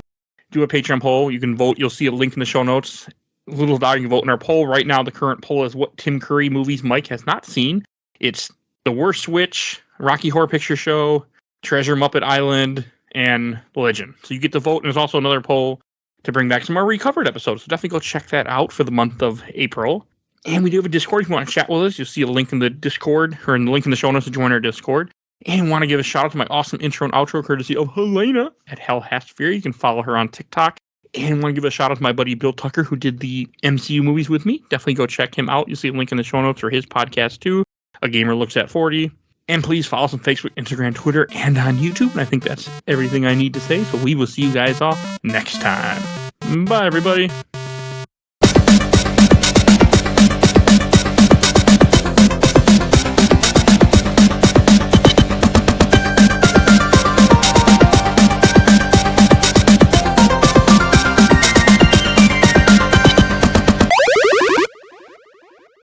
do a Patreon poll. You can vote. You'll see a link in the show notes. Little dog, you can vote in our poll. Right now, the current poll is what Tim Curry movies Mike has not seen. It's The Worst Witch, Rocky Horror Picture Show, Treasure Muppet Island, and Legend. So you get to vote, and there's also another poll to bring back some more recovered episodes. So definitely go check that out for the month of April. And we do have a Discord. If you want to chat with us, you'll see a link in the Discord, or in the link in the show notes to join our Discord. And want to give a shout out to my awesome intro and outro, courtesy of Helena at Hell Hastsphere. You can follow her on TikTok. And want to give a shout out to my buddy Bill Tucker, who did the MCU movies with me. Definitely go check him out. You'll see a link in the show notes for his podcast too. A Gamer Looks at 40. And please follow us on Facebook, Instagram, Twitter, and on YouTube. And I think that's everything I need to say. So we will see you guys all next time. Bye, everybody.